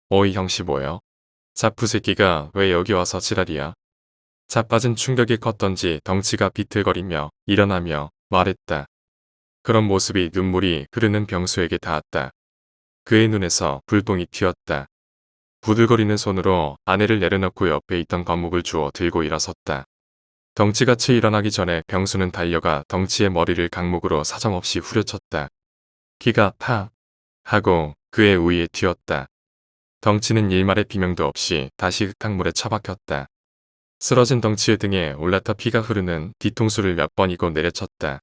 어이 형씨 뭐여? 자푸새끼가 왜 여기 와서 지랄이야? 자빠진 충격이 컸던지 덩치가 비틀거리며 일어나며 말했다. 그런 모습이 눈물이 흐르는 병수에게 닿았다. 그의 눈에서 불똥이 튀었다. 부들거리는 손으로 아내를 내려놓고 옆에 있던 관목을 주워 들고 일어섰다. 덩치같이 일어나기 전에 병수는 달려가 덩치의 머리를 강목으로 사정없이 후려쳤다. 키가 팍 하고 그의 우위에 튀었다. 덩치는 일말의 비명도 없이 다시 흙탕물에 처박혔다. 쓰러진 덩치의 등에 올라타 피가 흐르는 뒤통수를 몇 번이고 내려쳤다.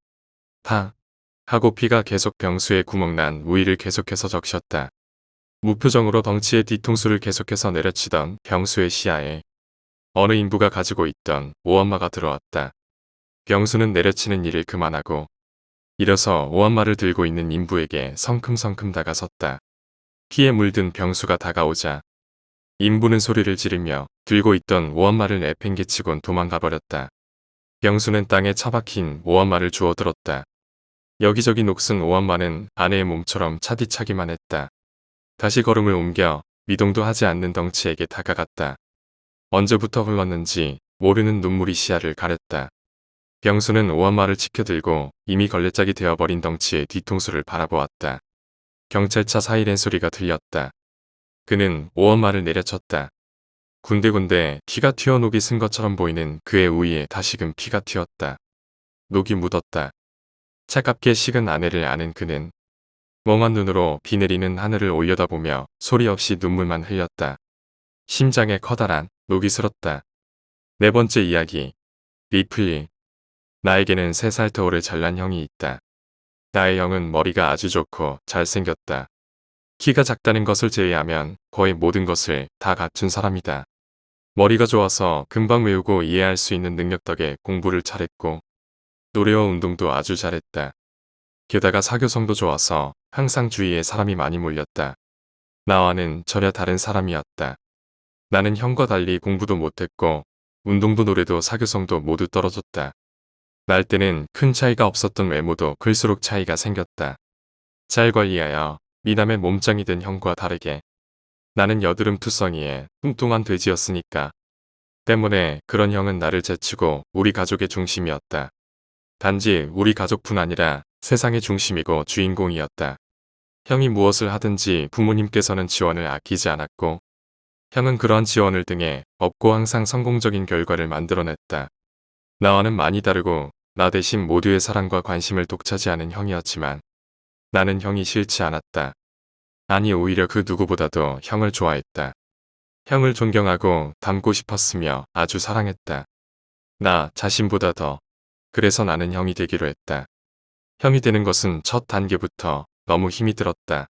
팍 하고 피가 계속 병수의 구멍난 우위를 계속해서 적셨다. 무표정으로 덩치의 뒤통수를 계속해서 내려치던 병수의 시야에 어느 인부가 가지고 있던 오한마가 들어왔다. 병수는 내려치는 일을 그만하고 일어서 오한마를 들고 있는 인부에게 성큼성큼 다가섰다. 피에 물든 병수가 다가오자 인부는 소리를 지르며 들고 있던 오한마를 내팽개치곤 도망가 버렸다. 병수는 땅에 처박힌 오한마를 주워들었다. 여기저기 녹슨 오한마는 아내의 몸처럼 차디차기만 했다. 다시 걸음을 옮겨 미동도 하지 않는 덩치에게 다가갔다. 언제부터 흘렀는지 모르는 눈물이 시야를 가렸다. 병수는 오한마를 치켜들고 이미 걸레짝이 되어버린 덩치의 뒤통수를 바라보았다. 경찰차 사이렌 소리가 들렸다. 그는 오한마를 내려쳤다. 군데군데 피가 튀어 녹이 쓴 것처럼 보이는 그의 우위에 다시금 피가 튀었다. 녹이 묻었다. 차갑게 식은 아내를 아는 그는 멍한 눈으로 비 내리는 하늘을 올려다보며 소리 없이 눈물만 흘렸다. 심장에 커다란 녹이 슬었다. 네 번째 이야기. 리플리. 나에게는 3살 터울의 잘난 형이 있다. 나의 형은 머리가 아주 좋고 잘생겼다. 키가 작다는 것을 제외하면 거의 모든 것을 다 갖춘 사람이다. 머리가 좋아서 금방 외우고 이해할 수 있는 능력 덕에 공부를 잘했고 노래와 운동도 아주 잘했다. 게다가 사교성도 좋아서 항상 주위에 사람이 많이 몰렸다. 나와는 전혀 다른 사람이었다. 나는 형과 달리 공부도 못했고 운동도 노래도 사교성도 모두 떨어졌다. 날 때는 큰 차이가 없었던 외모도 클수록 차이가 생겼다. 잘 관리하여 미남의 몸짱이 된 형과 다르게 나는 여드름 투성이에 뚱뚱한 돼지였으니까. 때문에 그런 형은 나를 제치고 우리 가족의 중심이었다. 단지 우리 가족뿐 아니라 세상의 중심이고 주인공이었다. 형이 무엇을 하든지 부모님께서는 지원을 아끼지 않았고 형은 그러한 지원을 등에 업고 항상 성공적인 결과를 만들어냈다. 나와는 많이 다르고 나 대신 모두의 사랑과 관심을 독차지하는 형이었지만 나는 형이 싫지 않았다. 아니 오히려 그 누구보다도 형을 좋아했다. 형을 존경하고 닮고 싶었으며 아주 사랑했다. 나 자신보다 더. 그래서 나는 형이 되기로 했다. 형이 되는 것은 첫 단계부터 너무 힘이 들었다.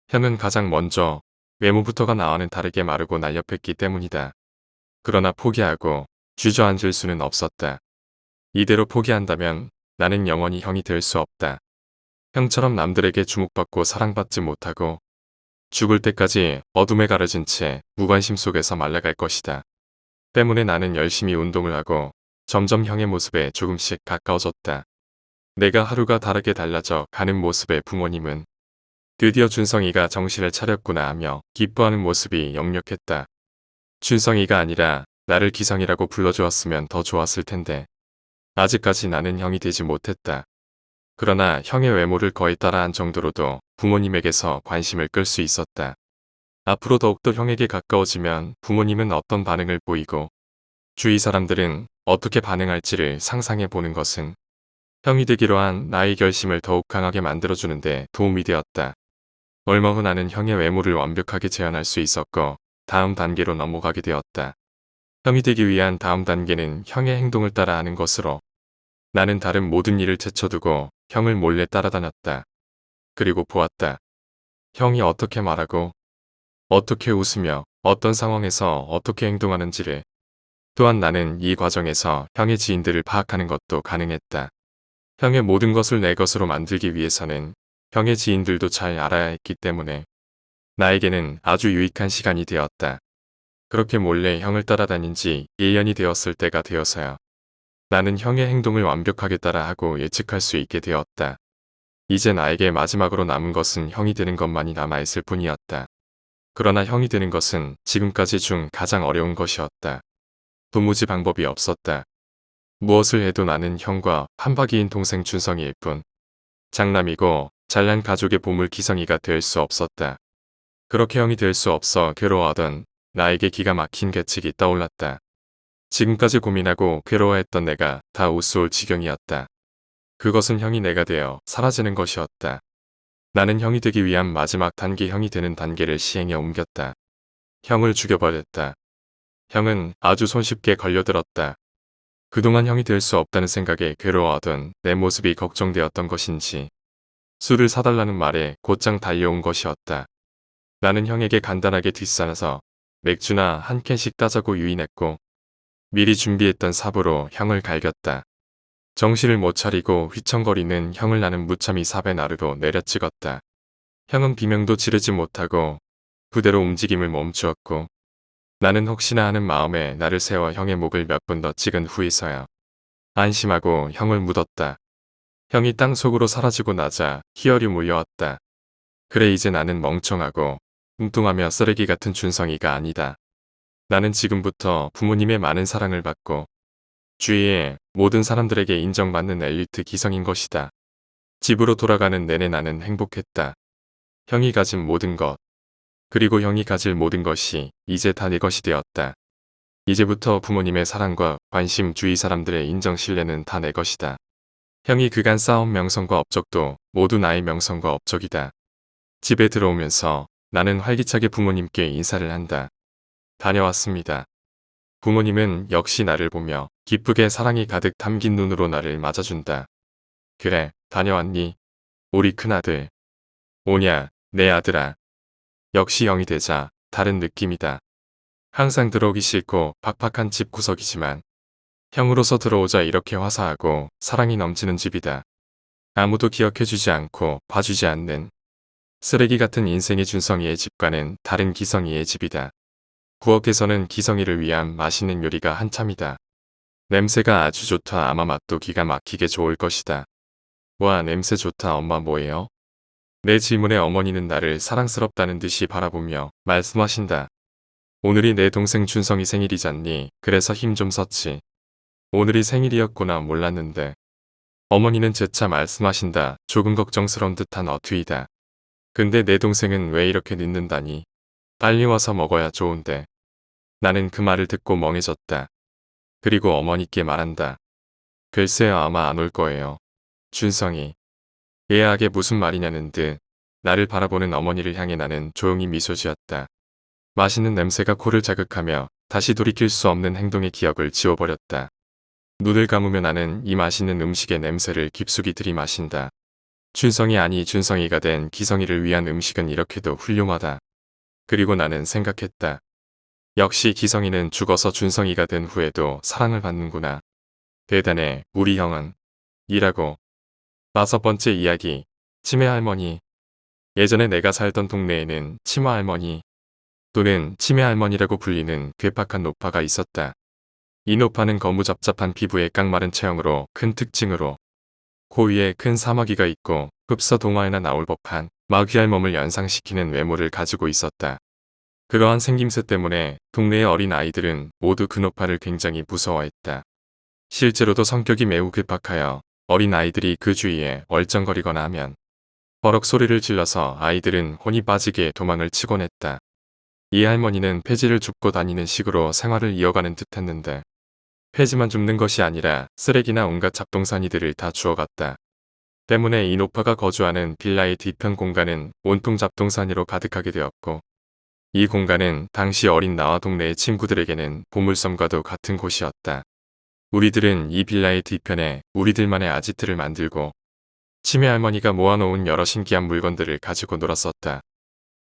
형은 가장 먼저 외모부터가 나와는 다르게 마르고 날렵했기 때문이다. 그러나 포기하고 주저앉을 수는 없었다. 이대로 포기한다면 나는 영원히 형이 될 수 없다. 형처럼 남들에게 주목받고 사랑받지 못하고 죽을 때까지 어둠에 가려진 채 무관심 속에서 말라갈 것이다. 때문에 나는 열심히 운동을 하고 점점 형의 모습에 조금씩 가까워졌다. 내가 하루가 다르게 달라져 가는 모습에 부모님은 드디어 준성이가 정신을 차렸구나 하며 기뻐하는 모습이 역력했다. 준성이가 아니라 나를 기성이라고 불러주었으면 더 좋았을 텐데 아직까지 나는 형이 되지 못했다. 그러나 형의 외모를 거의 따라한 정도로도 부모님에게서 관심을 끌 수 있었다. 앞으로 더욱더 형에게 가까워지면 부모님은 어떤 반응을 보이고 주위 사람들은 어떻게 반응할지를 상상해 보는 것은 형이 되기로 한 나의 결심을 더욱 강하게 만들어주는데 도움이 되었다. 얼마 후 나는 형의 외모를 완벽하게 재현할 수 있었고 다음 단계로 넘어가게 되었다. 형이 되기 위한 다음 단계는 형의 행동을 따라하는 것으로 나는 다른 모든 일을 제쳐두고 형을 몰래 따라다녔다. 그리고 보았다. 형이 어떻게 말하고 어떻게 웃으며 어떤 상황에서 어떻게 행동하는지를. 또한 나는 이 과정에서 형의 지인들을 파악하는 것도 가능했다. 형의 모든 것을 내 것으로 만들기 위해서는 형의 지인들도 잘 알아야 했기 때문에 나에게는 아주 유익한 시간이 되었다. 그렇게 몰래 형을 따라다닌 지 1년이 되었을 때가 되어서야 나는 형의 행동을 완벽하게 따라하고 예측할 수 있게 되었다. 이제 나에게 마지막으로 남은 것은 형이 되는 것만이 남아있을 뿐이었다. 그러나 형이 되는 것은 지금까지 중 가장 어려운 것이었다. 도무지 방법이 없었다. 무엇을 해도 나는 형과 한박이인 동생 준성이일 뿐. 장남이고 잘난 가족의 보물 기성이가 될 수 없었다. 그렇게 형이 될 수 없어 괴로워하던 나에게 기가 막힌 계책이 떠올랐다. 지금까지 고민하고 괴로워했던 내가 다 우스울 지경이었다. 그것은 형이 내가 되어 사라지는 것이었다. 나는 형이 되기 위한 마지막 단계 형이 되는 단계를 시행에 옮겼다. 형을 죽여버렸다. 형은 아주 손쉽게 걸려들었다. 그동안 형이 될 수 없다는 생각에 괴로워하던 내 모습이 걱정되었던 것인지 술을 사달라는 말에 곧장 달려온 것이었다. 나는 형에게 간단하게 뒷산에서 맥주나 한 캔씩 따자고 유인했고 미리 준비했던 삽으로 형을 갈겼다. 정신을 못 차리고 휘청거리는 형을 나는 무참히 삽의 나루로 내려 찍었다. 형은 비명도 지르지 못하고 그대로 움직임을 멈추었고 나는 혹시나 하는 마음에 나를 세워 형의 목을 몇 번 더 찍은 후에서야 안심하고 형을 묻었다. 형이 땅속으로 사라지고 나자 희열이 몰려왔다. 그래 이제 나는 멍청하고 뚱뚱하며 쓰레기 같은 준성이가 아니다. 나는 지금부터 부모님의 많은 사랑을 받고 주위의 모든 사람들에게 인정받는 엘리트 기성인 것이다. 집으로 돌아가는 내내 나는 행복했다. 형이 가진 모든 것, 그리고 형이 가질 모든 것이 이제 다 내 것이 되었다. 이제부터 부모님의 사랑과 관심, 주위 사람들의 인정, 신뢰는 다 내 것이다. 형이 그간 쌓은 명성과 업적도 모두 나의 명성과 업적이다. 집에 들어오면서 나는 활기차게 부모님께 인사를 한다. 다녀왔습니다. 부모님은 역시 나를 보며 기쁘게 사랑이 가득 담긴 눈으로 나를 맞아준다. 그래, 다녀왔니? 우리 큰아들. 오냐, 내 아들아. 역시 형이 되자 다른 느낌이다. 항상 들어오기 싫고 팍팍한 집 구석이지만 형으로서 들어오자 이렇게 화사하고 사랑이 넘치는 집이다. 아무도 기억해주지 않고 봐주지 않는 쓰레기 같은 인생의 준성이의 집과는 다른 기성이의 집이다. 부엌에서는 기성이를 위한 맛있는 요리가 한참이다. 냄새가 아주 좋다. 아마 맛도 기가 막히게 좋을 것이다. 와, 냄새 좋다. 엄마 뭐예요? 내 질문에 어머니는 나를 사랑스럽다는 듯이 바라보며 말씀하신다. 오늘이 내 동생 준성이 생일이잖니. 그래서 힘 좀 썼지. 오늘이 생일이었구나. 몰랐는데. 어머니는 재차 말씀하신다. 조금 걱정스러운 듯한 어투이다. 근데 내 동생은 왜 이렇게 늦는다니. 빨리 와서 먹어야 좋은데. 나는 그 말을 듣고 멍해졌다. 그리고 어머니께 말한다. 글쎄요, 아마 안 올 거예요. 준성이. 예하게 무슨 말이냐는 듯 나를 바라보는 어머니를 향해 나는 조용히 미소 지었다. 맛있는 냄새가 코를 자극하며 다시 돌이킬 수 없는 행동의 기억을 지워버렸다. 눈을 감으며 나는 이 맛있는 음식의 냄새를 깊숙이 들이마신다. 준성이 아니 준성이가 된 기성이를 위한 음식은 이렇게도 훌륭하다. 그리고 나는 생각했다. 역시 기성이는 죽어서 준성이가 된 후에도 사랑을 받는구나. 대단해, 우리 형은. 이라고. 5번째 이야기. 치매 할머니. 예전에 내가 살던 동네에는 치마 할머니 또는 치매 할머니라고 불리는 괴팍한 노파가 있었다. 이 노파는 거무잡잡한 피부에 깡마른 체형으로 큰 특징으로 코 위에 큰 사마귀가 있고 흡서 동화에나 나올 법한 마귀할 몸을 연상시키는 외모를 가지고 있었다. 그러한 생김새 때문에 동네의 어린 아이들은 모두 그 노파를 굉장히 무서워했다. 실제로도 성격이 매우 괴팍하여 어린 아이들이 그 주위에 얼쩡거리거나 하면 버럭 소리를 질러서 아이들은 혼이 빠지게 도망을 치곤 했다. 이 할머니는 폐지를 줍고 다니는 식으로 생활을 이어가는 듯했는데 폐지만 줍는 것이 아니라 쓰레기나 온갖 잡동사니들을 다 주워갔다. 때문에 이 노파가 거주하는 빌라의 뒤편 공간은 온통 잡동사니로 가득하게 되었고 이 공간은 당시 어린 나와 동네의 친구들에게는 보물섬과도 같은 곳이었다. 우리들은 이 빌라의 뒤편에 우리들만의 아지트를 만들고 치매 할머니가 모아놓은 여러 신기한 물건들을 가지고 놀았었다.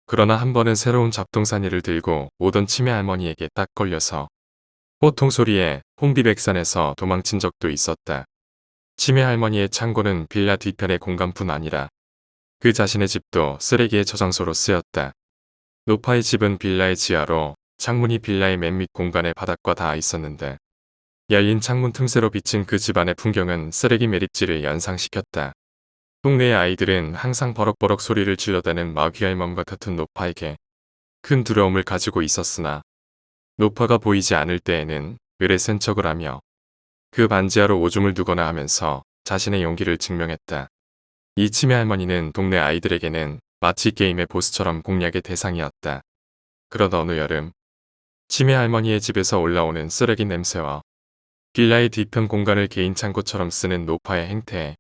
그러나 한 번은 새로운 잡동사니를 들고 오던 치매 할머니에게 딱 걸려서 호통 소리에 홍비백산에서 도망친 적도 있었다. 치매 할머니의 창고는 빌라 뒤편의 공간뿐 아니라 그 자신의 집도 쓰레기의 저장소로 쓰였다. 노파의 집은 빌라의 지하로 창문이 빌라의 맨 밑 공간에 바닥과 닿아 있었는데 열린 창문 틈새로 비친 그 집안의 풍경은 쓰레기 매립지를 연상시켰다. 동네의 아이들은 항상 버럭버럭 소리를 질러대는 마귀할 몸과 같은 노파에게 큰 두려움을 가지고 있었으나 노파가 보이지 않을 때에는 을에 센 척을 하며 그 반지하로 오줌을 두거나 하면서 자신의 용기를 증명했다. 이 치매 할머니는 동네 아이들에게는 마치 게임의 보스처럼 공략의 대상이었다. 그러던 어느 여름 치매 할머니의 집에서 올라오는 쓰레기 냄새와 빌라의 뒤편 공간을 개인 창고처럼 쓰는 노파의 행태에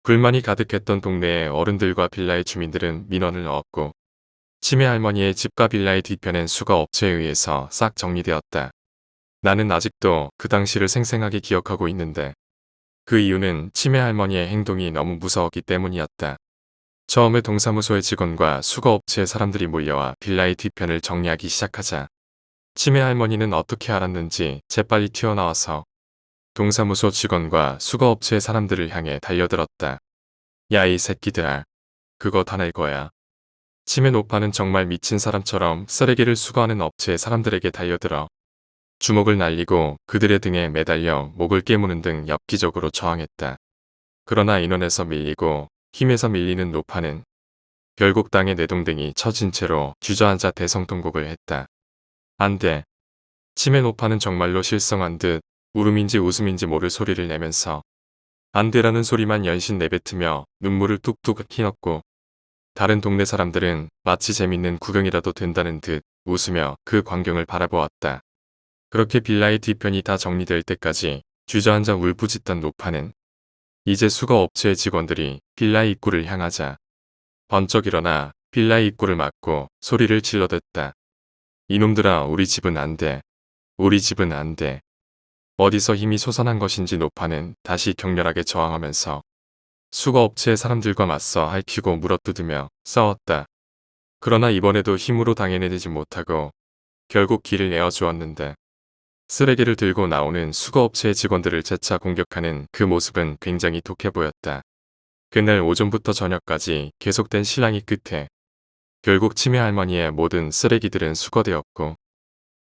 불만이 가득했던 동네의 어른들과 빌라의 주민들은 민원을 넣었고 치매 할머니의 집과 빌라의 뒤편은 수거 업체에 의해서 싹 정리되었다. 나는 아직도 그 당시를 생생하게 기억하고 있는데 그 이유는 치매 할머니의 행동이 너무 무서웠기 때문이었다. 처음에 동사무소의 직원과 수거업체의 사람들이 몰려와 빌라의 뒤편을 정리하기 시작하자 치매 할머니는 어떻게 알았는지 재빨리 튀어나와서 동사무소 직원과 수거업체의 사람들을 향해 달려들었다. 야, 이 새끼들아. 그거 다 낼 거야. 치매 노파는 정말 미친 사람처럼 쓰레기를 수거하는 업체의 사람들에게 달려들어 주먹을 날리고 그들의 등에 매달려 목을 깨무는 등 엽기적으로 저항했다. 그러나 인원에서 밀리고 힘에서 밀리는 노파는 결국 땅에 내동댕이 처진 채로 주저앉아 대성통곡을 했다. 안 돼. 치매 노파는 정말로 실성한 듯 울음인지 웃음인지 모를 소리를 내면서 안 돼라는 소리만 연신 내뱉으며 눈물을 뚝뚝 휘었고 다른 동네 사람들은 마치 재밌는 구경이라도 된다는 듯 웃으며 그 광경을 바라보았다. 그렇게 빌라의 뒤편이 다 정리될 때까지 주저앉아 울부짖던 노파는 이제 수거업체의 직원들이 빌라의 입구를 향하자 번쩍 일어나 빌라의 입구를 막고 소리를 질러댔다. 이놈들아, 우리 집은 안 돼. 우리 집은 안 돼. 어디서 힘이 솟아난 것인지 노파는 다시 격렬하게 저항하면서 수거업체의 사람들과 맞서 핥히고 물어뜯으며 싸웠다. 그러나 이번에도 힘으로 당해내지 못하고 결국 길을 내어주었는데 쓰레기를 들고 나오는 수거업체의 직원들을 재차 공격하는 그 모습은 굉장히 독해 보였다. 그날 오전부터 저녁까지 계속된 실랑이 끝에 결국 치매 할머니의 모든 쓰레기들은 수거되었고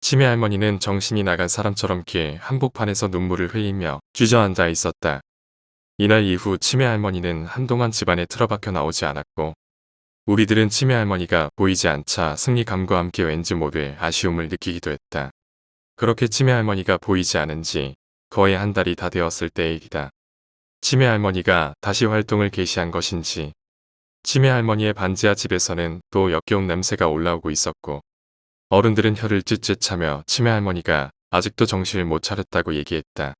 치매 할머니는 정신이 나간 사람처럼 길 한복판에서 눈물을 흘리며 주저앉아 있었다. 이날 이후 치매 할머니는 한동안 집안에 틀어박혀 나오지 않았고 우리들은 치매 할머니가 보이지 않자 승리감과 함께 왠지 모를 아쉬움을 느끼기도 했다. 그렇게 치매 할머니가 보이지 않은 지 거의 한 달이 다 되었을 때의 일이다. 치매 할머니가 다시 활동을 개시한 것인지 치매 할머니의 반지하 집에서는 또 역겨운 냄새가 올라오고 있었고 어른들은 혀를 찢찢 차며 치매 할머니가 아직도 정신을 못 차렸다고 얘기했다.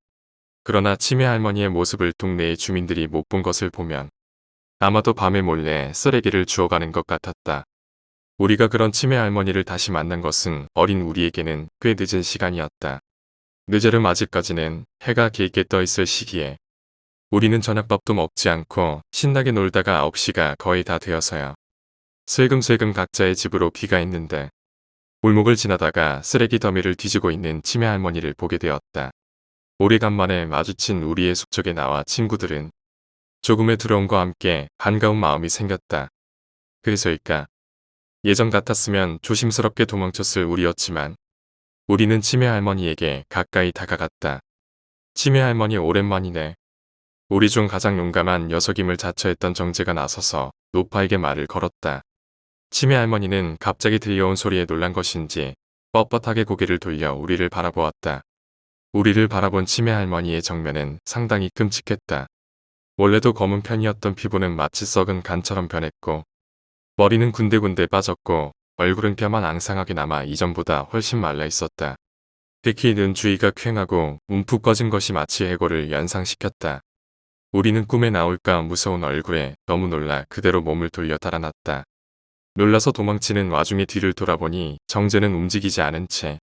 그러나 치매 할머니의 모습을 동네의 주민들이 못 본 것을 보면 아마도 밤에 몰래 쓰레기를 주워가는 것 같았다. 우리가 그런 치매 할머니를 다시 만난 것은 어린 우리에게는 꽤 늦은 시간이었다. 늦여름 아직까지는 해가 길게 떠 있을 시기에 우리는 저녁밥도 먹지 않고 신나게 놀다가 9시가 거의 다 되어서야 슬금슬금 각자의 집으로 귀가했는데 골목을 지나다가 쓰레기 더미를 뒤지고 있는 치매 할머니를 보게 되었다. 오래간만에 마주친 우리의 숙적의 나와 친구들은 조금의 두려움과 함께 반가운 마음이 생겼다. 그래서일까? 예전 같았으면 조심스럽게 도망쳤을 우리였지만 우리는 치매 할머니에게 가까이 다가갔다. 치매 할머니 오랜만이네. 우리 중 가장 용감한 녀석임을 자처했던 정재가 나서서 노파에게 말을 걸었다. 치매 할머니는 갑자기 들려온 소리에 놀란 것인지 뻣뻣하게 고개를 돌려 우리를 바라보았다. 우리를 바라본 치매 할머니의 정면은 상당히 끔찍했다. 원래도 검은 편이었던 피부는 마치 썩은 간처럼 변했고 머리는 군데군데 빠졌고 얼굴은 뼈만 앙상하게 남아 이전보다 훨씬 말라 있었다. 특히 눈 주위가 퀭하고 움푹 꺼진 것이 마치 해골을 연상시켰다. 우리는 꿈에 나올까 무서운 얼굴에 너무 놀라 그대로 몸을 돌려 달아났다. 놀라서 도망치는 와중에 뒤를 돌아보니 정재는 움직이지 않은 채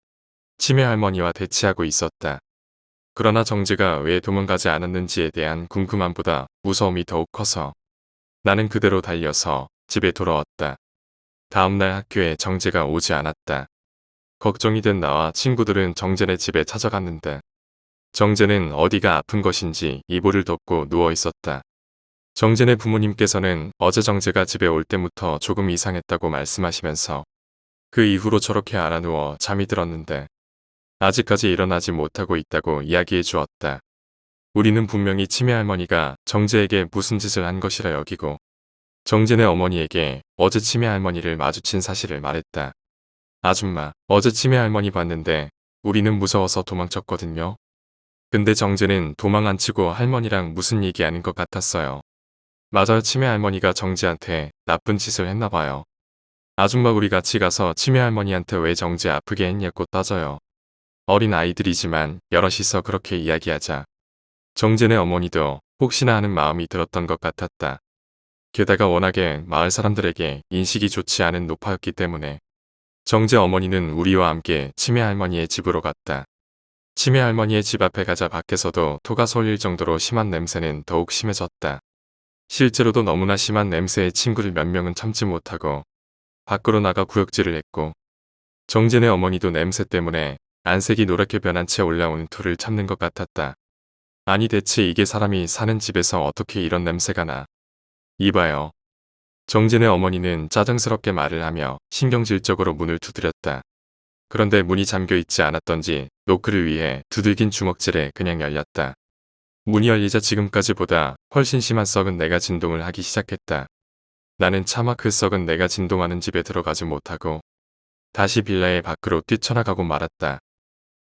치매 할머니와 대치하고 있었다. 그러나 정재가 왜 도망가지 않았는지에 대한 궁금함보다 무서움이 더욱 커서 나는 그대로 달려서 집에 돌아왔다. 다음날 학교에 정재가 오지 않았다. 걱정이 된 나와 친구들은 정재네 집에 찾아갔는데 정재는 어디가 아픈 것인지 이불을 덮고 누워 있었다. 정재네 부모님께서는 어제 정재가 집에 올 때부터 조금 이상했다고 말씀하시면서 그 이후로 저렇게 알아누워 잠이 들었는데 아직까지 일어나지 못하고 있다고 이야기해 주었다. 우리는 분명히 치매 할머니가 정재에게 무슨 짓을 한 것이라 여기고 정재네 어머니에게 어제 치매 할머니를 마주친 사실을 말했다. 아줌마, 어제 치매 할머니 봤는데 우리는 무서워서 도망쳤거든요. 근데 정재는 도망 안 치고 할머니랑 무슨 얘기하는 것 같았어요. 맞아요, 치매 할머니가 정재한테 나쁜 짓을 했나 봐요. 아줌마, 우리 같이 가서 치매 할머니한테 왜 정재 아프게 했냐고 따져요. 어린 아이들이지만 여럿이서 그렇게 이야기하자 정재네 어머니도 혹시나 하는 마음이 들었던 것 같았다. 게다가 워낙에 마을 사람들에게 인식이 좋지 않은 노파였기 때문에 정재 어머니는 우리와 함께 치매 할머니의 집으로 갔다. 치매 할머니의 집 앞에 가자 밖에서도 토가 쏠릴 정도로 심한 냄새는 더욱 심해졌다. 실제로도 너무나 심한 냄새에 친구들 몇 명은 참지 못하고 밖으로 나가 구역질을 했고 정진의 어머니도 냄새 때문에 안색이 노랗게 변한 채 올라오는 토를 참는 것 같았다. 아니 대체 이게 사람이 사는 집에서 어떻게 이런 냄새가 나. 이봐요. 정진의 어머니는 짜증스럽게 말을 하며 신경질적으로 문을 두드렸다. 그런데 문이 잠겨있지 않았던지 노크를 위해 두들긴 주먹질에 그냥 열렸다. 문이 열리자 지금까지보다 훨씬 심한 썩은 내가 진동을 하기 시작했다. 나는 차마 그 썩은 내가 진동하는 집에 들어가지 못하고 다시 빌라의 밖으로 뛰쳐나가고 말았다.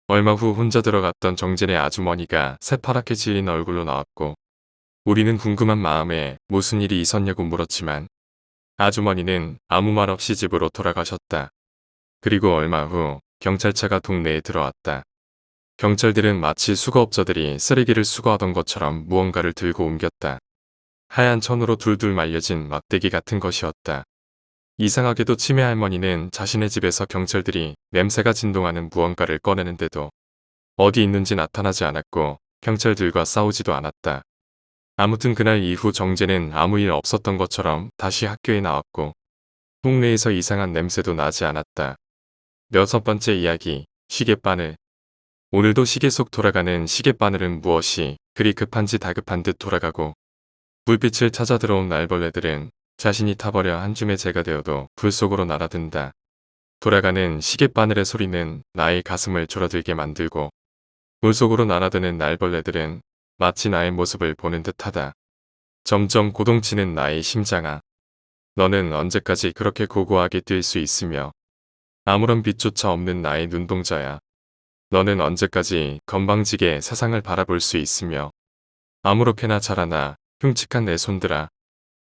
얼마 후 혼자 들어갔던 정진의 아주머니가 새파랗게 질린 얼굴로 나왔고 우리는 궁금한 마음에 무슨 일이 있었냐고 물었지만 아주머니는 아무 말 없이 집으로 돌아가셨다. 그리고 얼마 후 경찰차가 동네에 들어왔다. 경찰들은 마치 수거업자들이 쓰레기를 수거하던 것처럼 무언가를 들고 옮겼다. 하얀 천으로 둘둘 말려진 막대기 같은 것이었다. 이상하게도 치매 할머니는 자신의 집에서 경찰들이 냄새가 진동하는 무언가를 꺼내는데도 어디 있는지 나타나지 않았고 경찰들과 싸우지도 않았다. 아무튼 그날 이후 정재는 아무 일 없었던 것처럼 다시 학교에 나왔고 동네에서 이상한 냄새도 나지 않았다. 6번째 이야기, 시계바늘. 오늘도 시계 속 돌아가는 시계바늘은 무엇이 그리 급한지 다급한 듯 돌아가고 불빛을 찾아 들어온 날벌레들은 자신이 타버려 한 줌의 재가 되어도 불 속으로 날아든다. 돌아가는 시계바늘의 소리는 나의 가슴을 졸아들게 만들고 불 속으로 날아드는 날벌레들은 마치 나의 모습을 보는 듯하다. 점점 고동치는 나의 심장아. 너는 언제까지 그렇게 고고하게 뛸 수 있으며 아무런 빛조차 없는 나의 눈동자야. 너는 언제까지 건방지게 세상을 바라볼 수 있으며 아무렇게나 자라나 흉측한 내 손들아.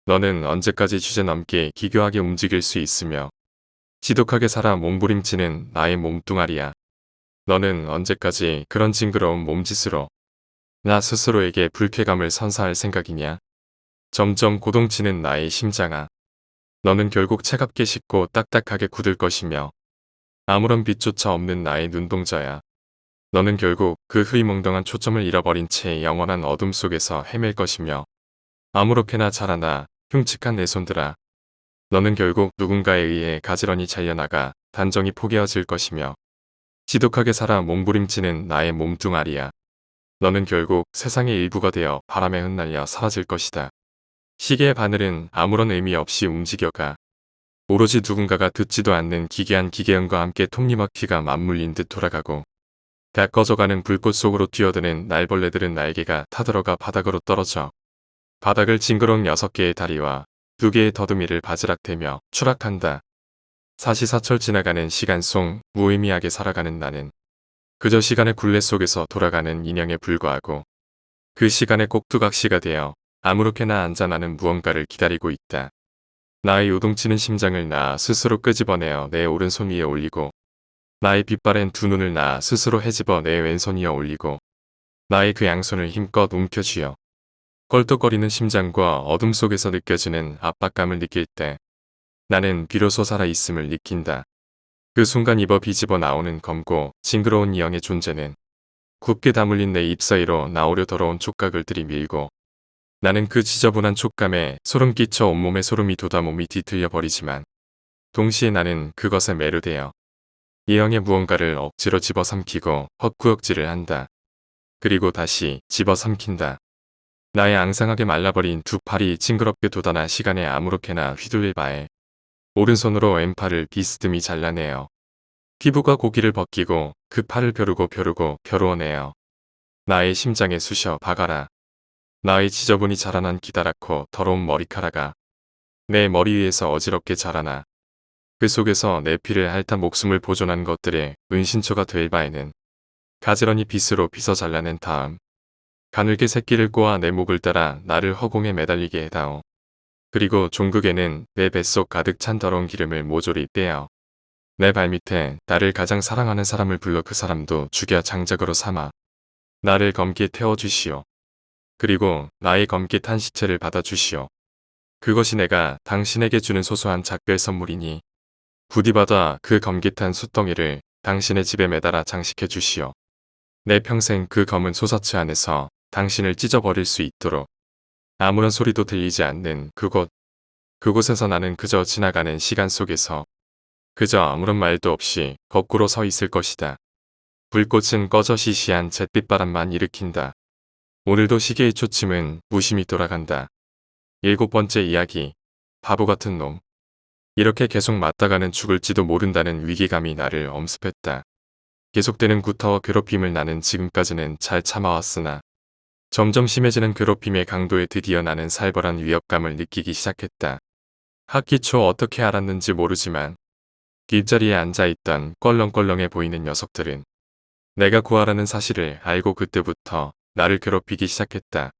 너는 언제까지 주제넘게 기교하게 움직일 수 있으며 지독하게 살아 몸부림치는 나의 몸뚱아리야. 너는 언제까지 그런 징그러운 몸짓으로 나 스스로에게 불쾌감을 선사할 생각이냐. 점점 고동치는 나의 심장아. 너는 결국 차갑게 식고 딱딱하게 굳을 것이며 아무런 빛조차 없는 나의 눈동자야. 너는 결국 그 흐리멍덩한 초점을 잃어버린 채 영원한 어둠 속에서 헤맬 것이며 아무렇게나 자라나 흉측한 내 손들아. 너는 결국 누군가에 의해 가지런히 잘려나가 단정히 포개어질 것이며 지독하게 살아 몸부림치는 나의 몸뚱아리야. 너는 결국 세상의 일부가 되어 바람에 흩날려 사라질 것이다. 시계의 바늘은 아무런 의미 없이 움직여가 오로지 누군가가 듣지도 않는 기괴한 기계음과 함께 톱니바퀴가 맞물린 듯 돌아가고 다 꺼져가는 불꽃 속으로 뛰어드는 날벌레들은 날개가 타들어가 바닥으로 떨어져 바닥을 징그러운 6개의 다리와 2개의 더듬이를 바지락대며 추락한다. 사시사철 지나가는 시간 속 무의미하게 살아가는 나는 그저 시간의 굴레 속에서 돌아가는 인형에 불과하고 그 시간의 꼭두각시가 되어 아무렇게나 앉아 나는 무언가를 기다리고 있다. 나의 요동치는 심장을 나 스스로 끄집어내어 내 오른손 위에 올리고 나의 빛바랜 두 눈을 나 스스로 헤집어 내 왼손 위에 올리고 나의 그 양손을 힘껏 움켜쥐어 껄떡거리는 심장과 어둠 속에서 느껴지는 압박감을 느낄 때 나는 비로소 살아있음을 느낀다. 그 순간 입어 비집어 나오는 검고 징그러운 이형의 존재는 굽게 다물린 내 입 사이로 나오려 더러운 촉각을 들이밀고 나는 그 지저분한 촉감에 소름 끼쳐 온몸에 소름이 돋아 몸이 뒤틀려 버리지만 동시에 나는 그것에 매료되어 이형의 무언가를 억지로 집어삼키고 헛구역질을 한다. 그리고 다시 집어삼킨다. 나의 앙상하게 말라버린 두 팔이 징그럽게 돋아나 시간에 아무렇게나 휘둘릴 바에 오른손으로 왼팔을 비스듬히 잘라내어 피부가 고기를 벗기고 그 팔을 벼르고 벼루어내어 나의 심장에 쑤셔 박아라. 나의 지저분이 자라난 기다랗고 더러운 머리카락아. 내 머리 위에서 어지럽게 자라나. 그 속에서 내 피를 핥아 목숨을 보존한 것들의 은신처가 될 바에는 가지런히 빗으로 빗어 잘라낸 다음 가늘게 새끼를 꼬아 내 목을 따라 나를 허공에 매달리게 해다오. 그리고 종국에는 내 뱃속 가득 찬 더러운 기름을 모조리 떼어 내 발밑에 나를 가장 사랑하는 사람을 불러 그 사람도 죽여 장작으로 삼아 나를 검게 태워주시오. 그리고 나의 검게 탄 시체를 받아주시오. 그것이 내가 당신에게 주는 소소한 작별 선물이니 부디 받아 그 검게 탄 숯덩이를 당신의 집에 매달아 장식해 주시오. 내 평생 그 검은 소사체 안에서 당신을 찢어버릴 수 있도록 아무런 소리도 들리지 않는 그곳에서 나는 그저 지나가는 시간 속에서 그저 아무런 말도 없이 거꾸로 서 있을 것이다. 불꽃은 꺼져 시시한 잿빛바람만 일으킨다. 오늘도 시계의 초침은 무심히 돌아간다. 7번째 이야기. 바보 같은 놈. 이렇게 계속 맞다가는 죽을지도 모른다는 위기감이 나를 엄습했다. 계속되는 구타와 괴롭힘을 나는 지금까지는 잘 참아왔으나 점점 심해지는 괴롭힘의 강도에 드디어 나는 살벌한 위협감을 느끼기 시작했다. 학기 초 어떻게 알았는지 모르지만 뒷자리에 앉아있던 껄렁껄렁해 보이는 녀석들은 내가 구하라는 사실을 알고 그때부터 나를 괴롭히기 시작했다.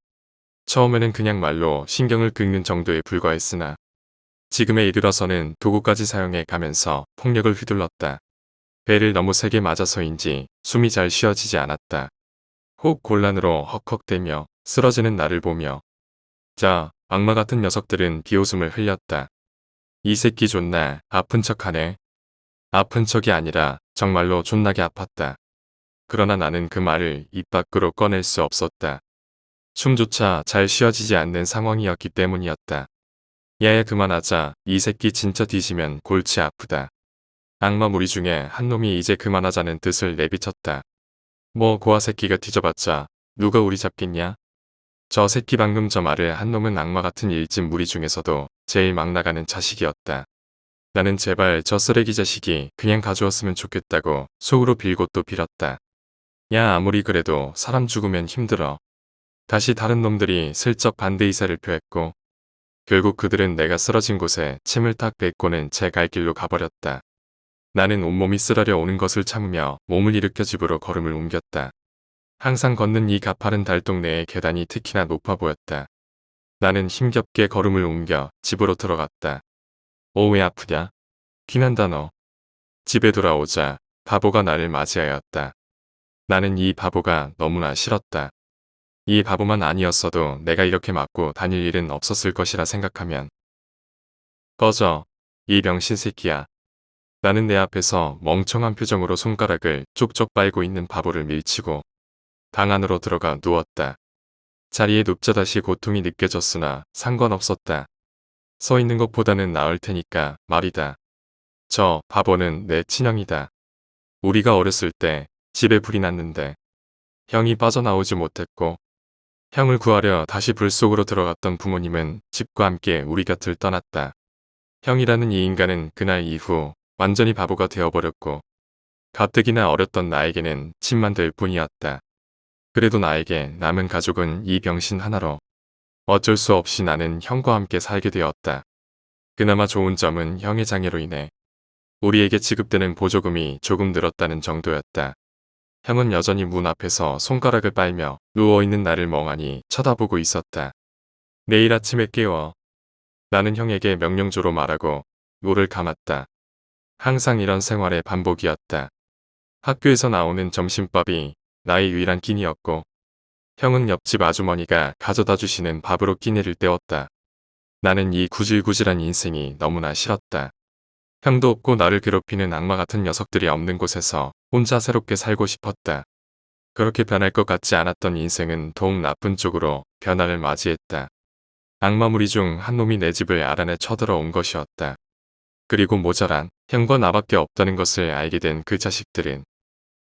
처음에는 그냥 말로 신경을 긁는 정도에 불과했으나 지금에 이르러서는 도구까지 사용해 가면서 폭력을 휘둘렀다. 배를 너무 세게 맞아서인지 숨이 잘 쉬어지지 않았다. 호흡 곤란으로 헉헉대며 쓰러지는 나를 보며 자, 악마 같은 녀석들은 비웃음을 흘렸다. 이 새끼 존나 아픈 척하네. 아픈 척이 아니라 정말로 존나게 아팠다. 그러나 나는 그 말을 입 밖으로 꺼낼 수 없었다. 숨조차 잘 쉬어지지 않는 상황이었기 때문이었다. 야야 그만하자. 이 새끼 진짜 뒤지면 골치 아프다. 악마 무리 중에 한 놈이 이제 그만하자는 뜻을 내비쳤다. 뭐 고아 새끼가 뒤져봤자 누가 우리 잡겠냐? 저 새끼 방금 저 말을 한 놈은 악마 같은 일진 무리 중에서도 제일 막 나가는 자식이었다. 나는 제발 저 쓰레기 자식이 그냥 가져왔으면 좋겠다고 속으로 빌고 또 빌었다. 야 아무리 그래도 사람 죽으면 힘들어. 다시 다른 놈들이 슬쩍 반대 의사를 표했고 결국 그들은 내가 쓰러진 곳에 침을 탁 뱉고는 제 갈 길로 가버렸다. 나는 온몸이 쓰라려 오는 것을 참으며 몸을 일으켜 집으로 걸음을 옮겼다. 항상 걷는 이 가파른 달동네의 계단이 특히나 높아 보였다. 나는 힘겹게 걸음을 옮겨 집으로 들어갔다. 왜 아프냐? 피난다 너. 집에 돌아오자 바보가 나를 맞이하였다. 나는 이 바보가 너무나 싫었다. 이 바보만 아니었어도 내가 이렇게 맞고 다닐 일은 없었을 것이라 생각하면 꺼져. 이 병신 새끼야. 나는 내 앞에서 멍청한 표정으로 손가락을 쪽쪽 빨고 있는 바보를 밀치고 방 안으로 들어가 누웠다. 자리에 눕자 다시 고통이 느껴졌으나 상관없었다. 서 있는 것보다는 나을 테니까 말이다. 저 바보는 내 친형이다. 우리가 어렸을 때 집에 불이 났는데 형이 빠져나오지 못했고 형을 구하려 다시 불 속으로 들어갔던 부모님은 집과 함께 우리 곁을 떠났다. 형이라는 이 인간은 그날 이후 완전히 바보가 되어버렸고 가뜩이나 어렸던 나에게는 침만 될 뿐이었다. 그래도 나에게 남은 가족은 이 병신 하나로 어쩔 수 없이 나는 형과 함께 살게 되었다. 그나마 좋은 점은 형의 장애로 인해 우리에게 지급되는 보조금이 조금 늘었다는 정도였다. 형은 여전히 문 앞에서 손가락을 빨며 누워있는 나를 멍하니 쳐다보고 있었다. 내일 아침에 깨워. 나는 형에게 명령조로 말하고 노를 감았다. 항상 이런 생활의 반복이었다. 학교에서 나오는 점심밥이 나의 유일한 끼니였고 형은 옆집 아주머니가 가져다 주시는 밥으로 끼니를 때웠다. 나는 이 구질구질한 인생이 너무나 싫었다. 형도 없고 나를 괴롭히는 악마 같은 녀석들이 없는 곳에서 혼자 새롭게 살고 싶었다. 그렇게 변할 것 같지 않았던 인생은 더욱 나쁜 쪽으로 변화를 맞이했다. 악마 무리 중 한 놈이 내 집을 알아내 쳐들어온 것이었다. 그리고 모자란 형과 나밖에 없다는 것을 알게 된 그 자식들은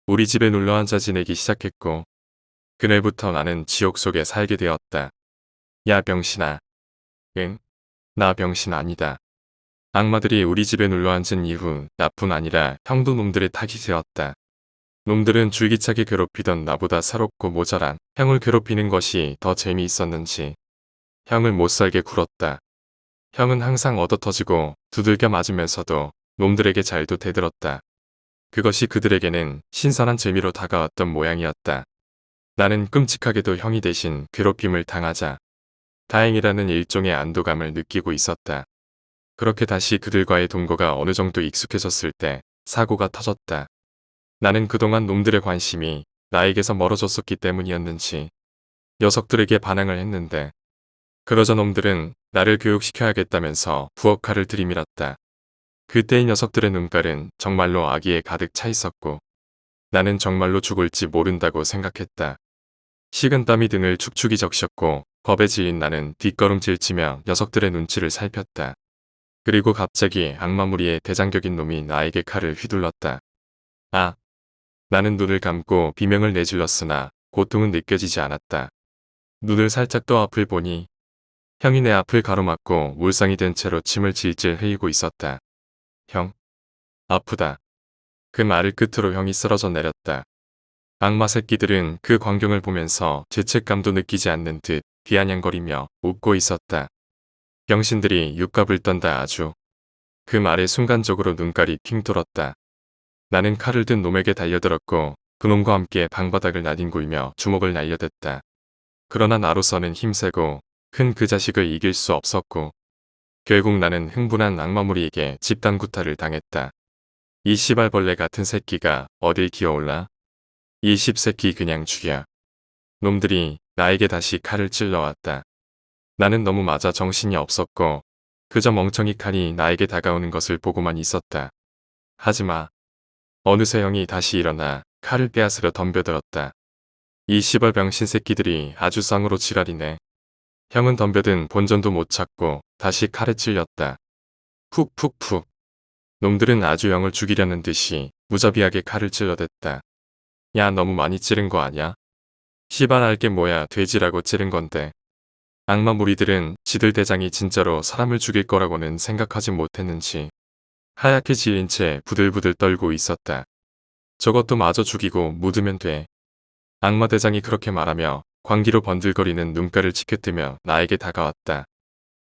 우리 집에 눌러앉아 지내기 시작했고 그날부터 나는 지옥 속에 살게 되었다. 야 병신아. 응? 나 병신 아니다. 악마들이 우리 집에 눌러앉은 이후 나뿐 아니라 형도 놈들의 탁이 되었다. 놈들은 줄기차게 괴롭히던 나보다 새롭고 모자란 형을 괴롭히는 것이 더 재미있었는지 형을 못살게 굴었다. 형은 항상 얻어터지고 두들겨 맞으면서도 놈들에게 잘도 대들었다. 그것이 그들에게는 신선한 재미로 다가왔던 모양이었다. 나는 끔찍하게도 형이 대신 괴롭힘을 당하자 다행이라는 일종의 안도감을 느끼고 있었다. 그렇게 다시 그들과의 동거가 어느 정도 익숙해졌을 때 사고가 터졌다. 나는 그동안 놈들의 관심이 나에게서 멀어졌었기 때문이었는지 녀석들에게 반항을 했는데 그러자 놈들은 나를 교육시켜야겠다면서 부엌칼을 들이밀었다. 그때의 녀석들의 눈깔은 정말로 악의에 가득 차 있었고 나는 정말로 죽을지 모른다고 생각했다. 식은땀이 등을 축축이 적셨고 겁에 질린 나는 뒷걸음질 치며 녀석들의 눈치를 살폈다. 그리고 갑자기 악마무리의 대장격인 놈이 나에게 칼을 휘둘렀다. 아! 나는 눈을 감고 비명을 내질렀으나 고통은 느껴지지 않았다. 눈을 살짝 떠 앞을 보니 형이 내 앞을 가로막고 물상이 된 채로 침을 질질 흘리고 있었다. 형, 아프다. 그 말을 끝으로 형이 쓰러져 내렸다. 악마 새끼들은 그 광경을 보면서 죄책감도 느끼지 않는 듯 비아냥거리며 웃고 있었다. 병신들이 육갑을 떤다 아주. 그 말에 순간적으로 눈깔이 핑 돌았다. 나는 칼을 든 놈에게 달려들었고 그놈과 함께 방바닥을 나뒹굴며 주먹을 날려댔다. 그러나 나로서는 힘세고 큰 그 자식을 이길 수 없었고 결국 나는 흥분한 악마무리에게 집단 구타를 당했다. 이 씨발벌레 같은 새끼가 어딜 기어올라? 이 씹새끼 그냥 죽여. 놈들이 나에게 다시 칼을 찔러왔다. 나는 너무 맞아 정신이 없었고 그저 멍청이 칼이 나에게 다가오는 것을 보고만 있었다. 하지마. 어느새 형이 다시 일어나 칼을 빼앗으려 덤벼들었다. 이 시벌 병신 새끼들이 아주 쌍으로 지랄이네. 형은 덤벼든 본전도 못 찾고 다시 칼에 찔렸다. 푹푹푹. 놈들은 아주 형을 죽이려는 듯이 무자비하게 칼을 찔러댔다. 야 너무 많이 찌른 거 아냐? 시발 알게 뭐야 돼지라고 찌른 건데. 악마 무리들은 지들 대장이 진짜로 사람을 죽일 거라고는 생각하지 못했는지 하얗게 질린 채 부들부들 떨고 있었다. 저것도 마저 죽이고 묻으면 돼. 악마 대장이 그렇게 말하며 광기로 번들거리는 눈가를 치켜뜨며 나에게 다가왔다.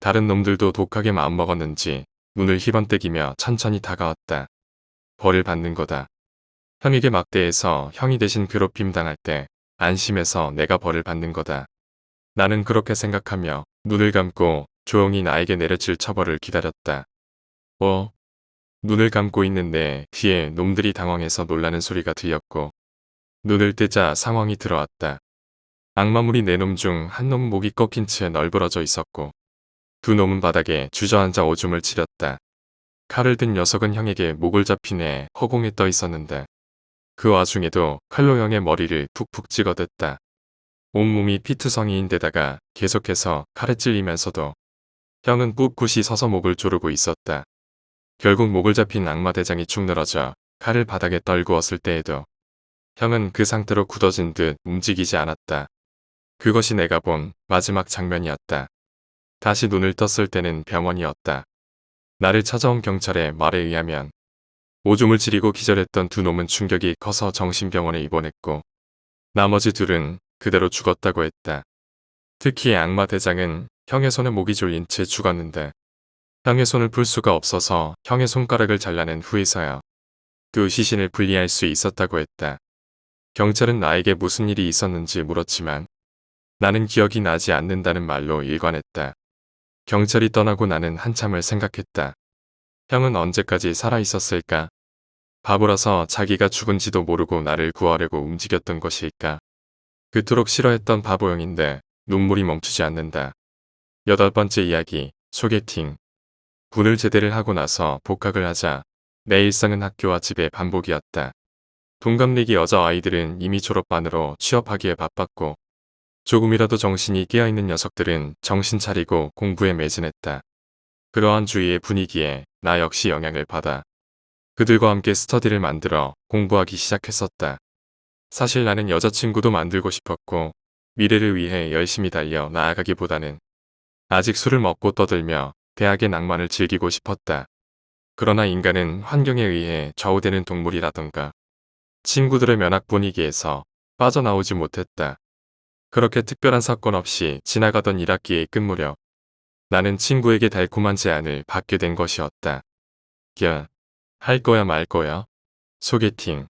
다른 놈들도 독하게 마음먹었는지 눈을 희번뜩이며 천천히 다가왔다. 벌을 받는 거다. 형에게 막대해서 형이 대신 괴롭힘 당할 때 안심해서 내가 벌을 받는 거다. 나는 그렇게 생각하며 눈을 감고 조용히 나에게 내려칠 처벌을 기다렸다. 눈을 감고 있는 내 귀에 놈들이 당황해서 놀라는 소리가 들렸고 눈을 뜨자 상황이 들어왔다. 악마물이 네 놈 중 한 놈 목이 꺾인 채 널브러져 있었고 두 놈은 바닥에 주저앉아 오줌을 치렸다. 칼을 든 녀석은 형에게 목을 잡힌 애 허공에 떠 있었는데 그 와중에도 칼로 형의 머리를 푹푹 찍어댔다. 온몸이 피투성이인 데다가 계속해서 칼에 찔리면서도 형은 꿋꿋이 서서 목을 조르고 있었다. 결국 목을 잡힌 악마 대장이 축 늘어져 칼을 바닥에 떨구었을 때에도 형은 그 상태로 굳어진 듯 움직이지 않았다. 그것이 내가 본 마지막 장면이었다. 다시 눈을 떴을 때는 병원이었다. 나를 찾아온 경찰의 말에 의하면 오줌을 지리고 기절했던 두 놈은 충격이 커서 정신병원에 입원했고 나머지 둘은 그대로 죽었다고 했다. 특히 악마 대장은 형의 손에 목이 졸린 채 죽었는데 형의 손을 풀 수가 없어서 형의 손가락을 잘라낸 후에서야 그 시신을 분리할 수 있었다고 했다. 경찰은 나에게 무슨 일이 있었는지 물었지만 나는 기억이 나지 않는다는 말로 일관했다. 경찰이 떠나고 나는 한참을 생각했다. 형은 언제까지 살아있었을까? 바보라서 자기가 죽은지도 모르고 나를 구하려고 움직였던 것일까? 그토록 싫어했던 바보형인데 눈물이 멈추지 않는다. 8번째 이야기, 소개팅. 군을 제대를 하고 나서 복학을 하자 내 일상은 학교와 집의 반복이었다. 동갑내기 여자아이들은 이미 졸업반으로 취업하기에 바빴고 조금이라도 정신이 깨어있는 녀석들은 정신 차리고 공부에 매진했다. 그러한 주위의 분위기에 나 역시 영향을 받아 그들과 함께 스터디를 만들어 공부하기 시작했었다. 사실 나는 여자친구도 만들고 싶었고 미래를 위해 열심히 달려 나아가기보다는 아직 술을 먹고 떠들며 대학의 낭만을 즐기고 싶었다. 그러나 인간은 환경에 의해 좌우되는 동물이라던가 친구들의 면학 분위기에서 빠져나오지 못했다. 그렇게 특별한 사건 없이 지나가던 1학기의 끝무렵 나는 친구에게 달콤한 제안을 받게 된 것이었다. 야, 할 거야 말 거야? 소개팅.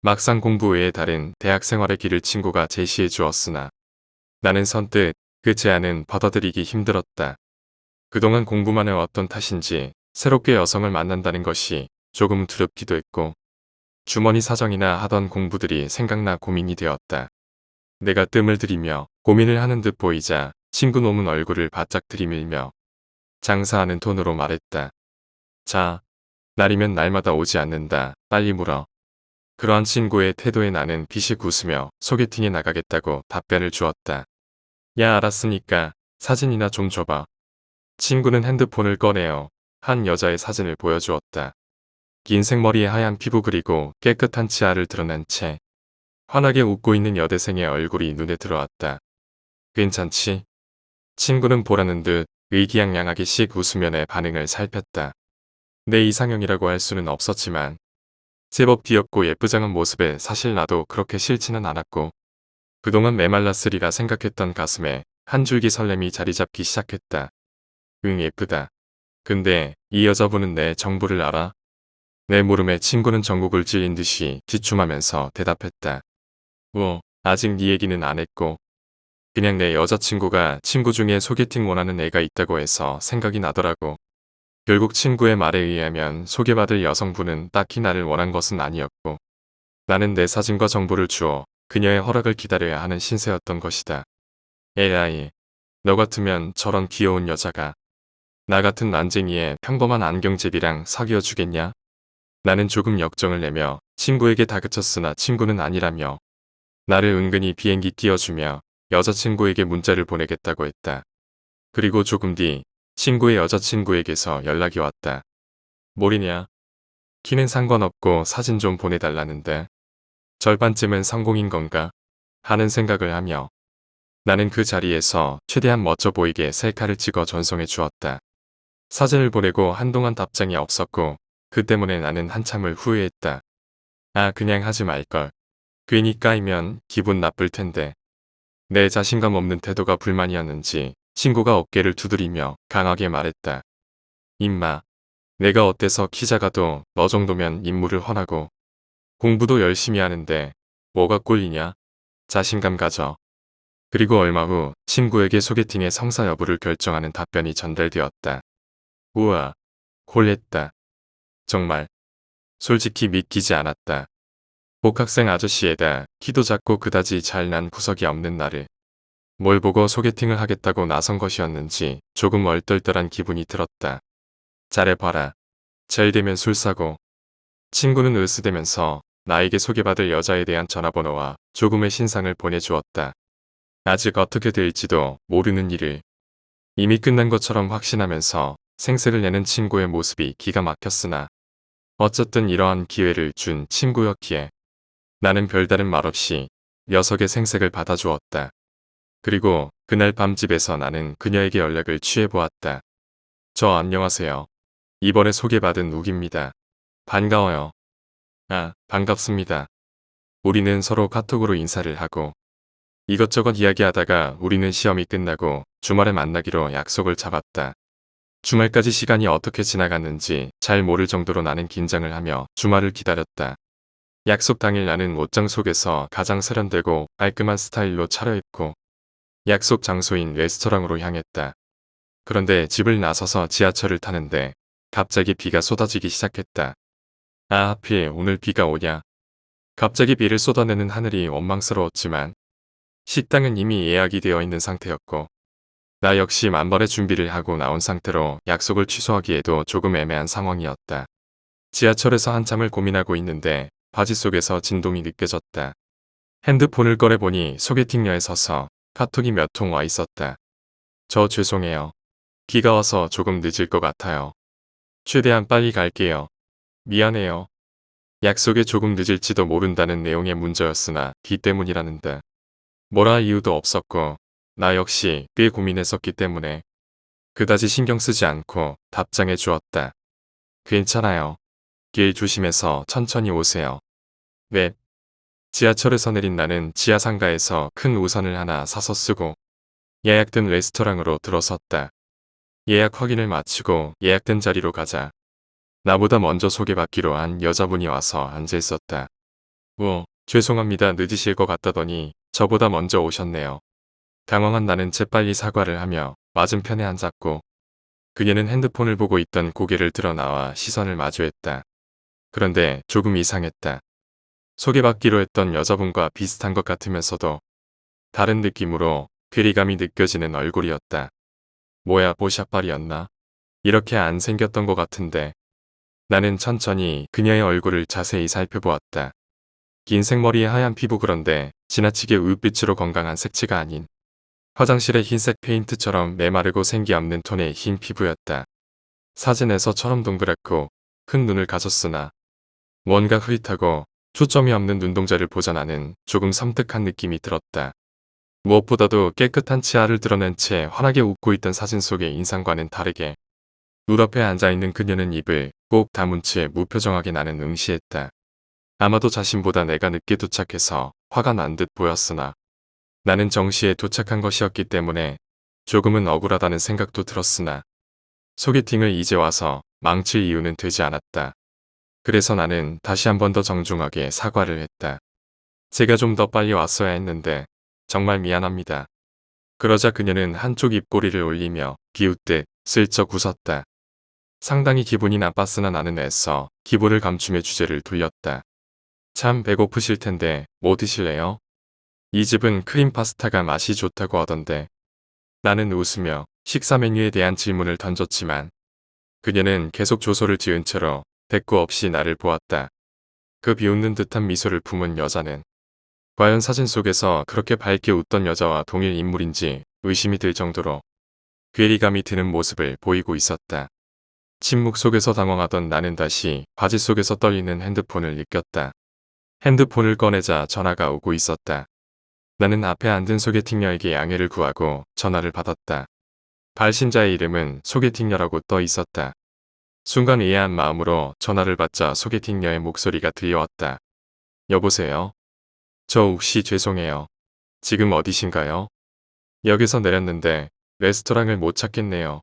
막상 공부 외에 다른 대학 생활의 길을 친구가 제시해 주었으나 나는 선뜻 그 제안은 받아들이기 힘들었다. 그동안 공부만 해왔던 탓인지 새롭게 여성을 만난다는 것이 조금 두렵기도 했고 주머니 사정이나 하던 공부들이 생각나 고민이 되었다. 내가 뜸을 들이며 고민을 하는 듯 보이자 친구 놈은 얼굴을 바짝 들이밀며 장사하는 톤으로 말했다. 자, 날이면 날마다 오지 않는다. 빨리 물어. 그러한 친구의 태도에 나는 비식 웃으며 소개팅에 나가겠다고 답변을 주었다. 야 알았으니까 사진이나 좀 줘봐. 친구는 핸드폰을 꺼내어 한 여자의 사진을 보여주었다. 긴 생머리에 하얀 피부 그리고 깨끗한 치아를 드러낸 채 환하게 웃고 있는 여대생의 얼굴이 눈에 들어왔다. 괜찮지? 친구는 보라는 듯 의기양양하게 씩 웃으며 내 반응을 살폈다. 내 이상형이라고 할 수는 없었지만 제법 귀엽고 예쁘장한 모습에 사실 나도 그렇게 싫지는 않았고 그동안 메말랐으리라 생각했던 가슴에 한 줄기 설렘이 자리 잡기 시작했다. 응, 예쁘다. 근데 이 여자분은 내 정보를 알아? 내 물음에 친구는 전곡을 찔린 듯이 뒷춤하면서 대답했다. 아직 네 얘기는 안 했고 그냥 내 여자친구가 친구 중에 소개팅 원하는 애가 있다고 해서 생각이 나더라고. 결국 친구의 말에 의하면 소개받을 여성분은 딱히 나를 원한 것은 아니었고 나는 내 사진과 정보를 주어 그녀의 허락을 기다려야 하는 신세였던 것이다. AI, 너 같으면 저런 귀여운 여자가 나 같은 난쟁이의 평범한 안경제비랑 사귀어 주겠냐? 나는 조금 역정을 내며 친구에게 다그쳤으나 친구는 아니라며 나를 은근히 비행기 띄워주며 여자친구에게 문자를 보내겠다고 했다. 그리고 조금 뒤 친구의 여자친구에게서 연락이 왔다. 뭐리냐? 키는 상관없고 사진 좀 보내달라는데 절반쯤은 성공인 건가? 하는 생각을 하며 나는 그 자리에서 최대한 멋져 보이게 셀카를 찍어 전송해 주었다. 사진을 보내고 한동안 답장이 없었고 그 때문에 나는 한참을 후회했다. 그냥 하지 말걸. 괜히 까이면 기분 나쁠 텐데. 내 자신감 없는 태도가 불만이었는지 친구가 어깨를 두드리며 강하게 말했다. 임마, 내가 어때서 키 작아도 너 정도면 인물을 훤하고 공부도 열심히 하는데 뭐가 꼴리냐? 자신감 가져. 그리고 얼마 후 친구에게 소개팅의 성사 여부를 결정하는 답변이 전달되었다. 우와, 콜했다. 정말. 솔직히 믿기지 않았다. 복학생 아저씨에다 키도 작고 그다지 잘난 구석이 없는 나를 뭘 보고 소개팅을 하겠다고 나선 것이었는지 조금 얼떨떨한 기분이 들었다. 잘해봐라. 잘 되면 술 사고. 친구는 으스대면서 나에게 소개받을 여자에 대한 전화번호와 조금의 신상을 보내주었다. 아직 어떻게 될지도 모르는 일을 이미 끝난 것처럼 확신하면서 생색을 내는 친구의 모습이 기가 막혔으나 어쨌든 이러한 기회를 준 친구였기에 나는 별다른 말 없이 녀석의 생색을 받아주었다. 그리고 그날 밤 집에서 나는 그녀에게 연락을 취해보았다. 안녕하세요. 이번에 소개받은 욱입니다. 반가워요. 반갑습니다. 우리는 서로 카톡으로 인사를 하고 이것저것 이야기하다가 우리는 시험이 끝나고 주말에 만나기로 약속을 잡았다. 주말까지 시간이 어떻게 지나갔는지 잘 모를 정도로 나는 긴장을 하며 주말을 기다렸다. 약속 당일 나는 옷장 속에서 가장 세련되고 깔끔한 스타일로 차려입고 약속 장소인 레스토랑으로 향했다. 그런데 집을 나서서 지하철을 타는데 갑자기 비가 쏟아지기 시작했다. 하필 오늘 비가 오냐. 갑자기 비를 쏟아내는 하늘이 원망스러웠지만 식당은 이미 예약이 되어 있는 상태였고 나 역시 만번의 준비를 하고 나온 상태로 약속을 취소하기에도 조금 애매한 상황이었다. 지하철에서 한참을 고민하고 있는데 바지 속에서 진동이 느껴졌다. 핸드폰을 꺼내보니 소개팅녀에 서서 카톡이 몇 통 와 있었다. 죄송해요. 비가 와서 조금 늦을 것 같아요. 최대한 빨리 갈게요. 미안해요. 약속에 조금 늦을지도 모른다는 내용의 문자였으나 비 때문이라는데 뭐라 할 이유도 없었고 나 역시 꽤 고민했었기 때문에 그다지 신경 쓰지 않고 답장해 주었다. 괜찮아요. 길 조심해서 천천히 오세요. 네. 지하철에서 내린 나는 지하상가에서 큰 우산을 하나 사서 쓰고 예약된 레스토랑으로 들어섰다. 예약 확인을 마치고 예약된 자리로 가자 나보다 먼저 소개받기로 한 여자분이 와서 앉아 있었다. 죄송합니다. 늦으실 것 같다더니 저보다 먼저 오셨네요. 당황한 나는 재빨리 사과를 하며 맞은편에 앉았고 그녀는 핸드폰을 보고 있던 고개를 들어 나와 시선을 마주했다. 그런데 조금 이상했다. 소개받기로 했던 여자분과 비슷한 것 같으면서도 다른 느낌으로 괴리감이 느껴지는 얼굴이었다. 뭐야, 보샷발이었나? 이렇게 안 생겼던 것 같은데. 나는 천천히 그녀의 얼굴을 자세히 살펴보았다. 긴 생머리에 하얀 피부 그런데 지나치게 우윳빛으로 건강한 색치가 아닌 화장실의 흰색 페인트처럼 메마르고 생기 없는 톤의 흰 피부였다. 사진에서처럼 동그랗고 큰 눈을 가졌으나 뭔가 흐릿하고 초점이 없는 눈동자를 보자 나는 조금 섬뜩한 느낌이 들었다. 무엇보다도 깨끗한 치아를 드러낸 채 환하게 웃고 있던 사진 속의 인상과는 다르게 눈앞에 앉아있는 그녀는 입을 꼭 다문 채 무표정하게 나는 응시했다. 아마도 자신보다 내가 늦게 도착해서 화가 난 듯 보였으나 나는 정시에 도착한 것이었기 때문에 조금은 억울하다는 생각도 들었으나 소개팅을 이제 와서 망칠 이유는 되지 않았다. 그래서 나는 다시 한 번 더 정중하게 사과를 했다. 제가 좀 더 빨리 왔어야 했는데 정말 미안합니다. 그러자 그녀는 한쪽 입꼬리를 올리며 비웃듯 슬쩍 웃었다. 상당히 기분이 나빴으나 나는 애써 기분을 감추며 주제를 돌렸다. 참 배고프실 텐데 뭐 드실래요? 이 집은 크림 파스타가 맛이 좋다고 하던데. 나는 웃으며 식사 메뉴에 대한 질문을 던졌지만 그녀는 계속 조소를 지은 채로 대꾸 없이 나를 보았다. 그 비웃는 듯한 미소를 품은 여자는 과연 사진 속에서 그렇게 밝게 웃던 여자와 동일 인물인지 의심이 들 정도로 괴리감이 드는 모습을 보이고 있었다. 침묵 속에서 당황하던 나는 다시 바지 속에서 떨리는 핸드폰을 느꼈다. 핸드폰을 꺼내자 전화가 오고 있었다. 나는 앞에 앉은 소개팅녀에게 양해를 구하고 전화를 받았다. 발신자의 이름은 소개팅녀라고 떠 있었다. 순간 의아한 마음으로 전화를 받자 소개팅녀의 목소리가 들려왔다. 여보세요? 저 혹시 죄송해요. 지금 어디신가요? 역에서 내렸는데 레스토랑을 못 찾겠네요.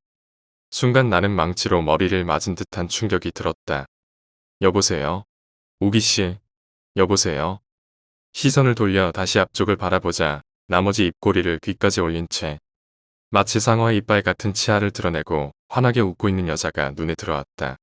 순간 나는 망치로 머리를 맞은 듯한 충격이 들었다. 여보세요? 우기씨? 여보세요? 시선을 돌려 다시 앞쪽을 바라보자 나머지 입꼬리를 귀까지 올린 채 마치 상어의 이빨 같은 치아를 드러내고 환하게 웃고 있는 여자가 눈에 들어왔다.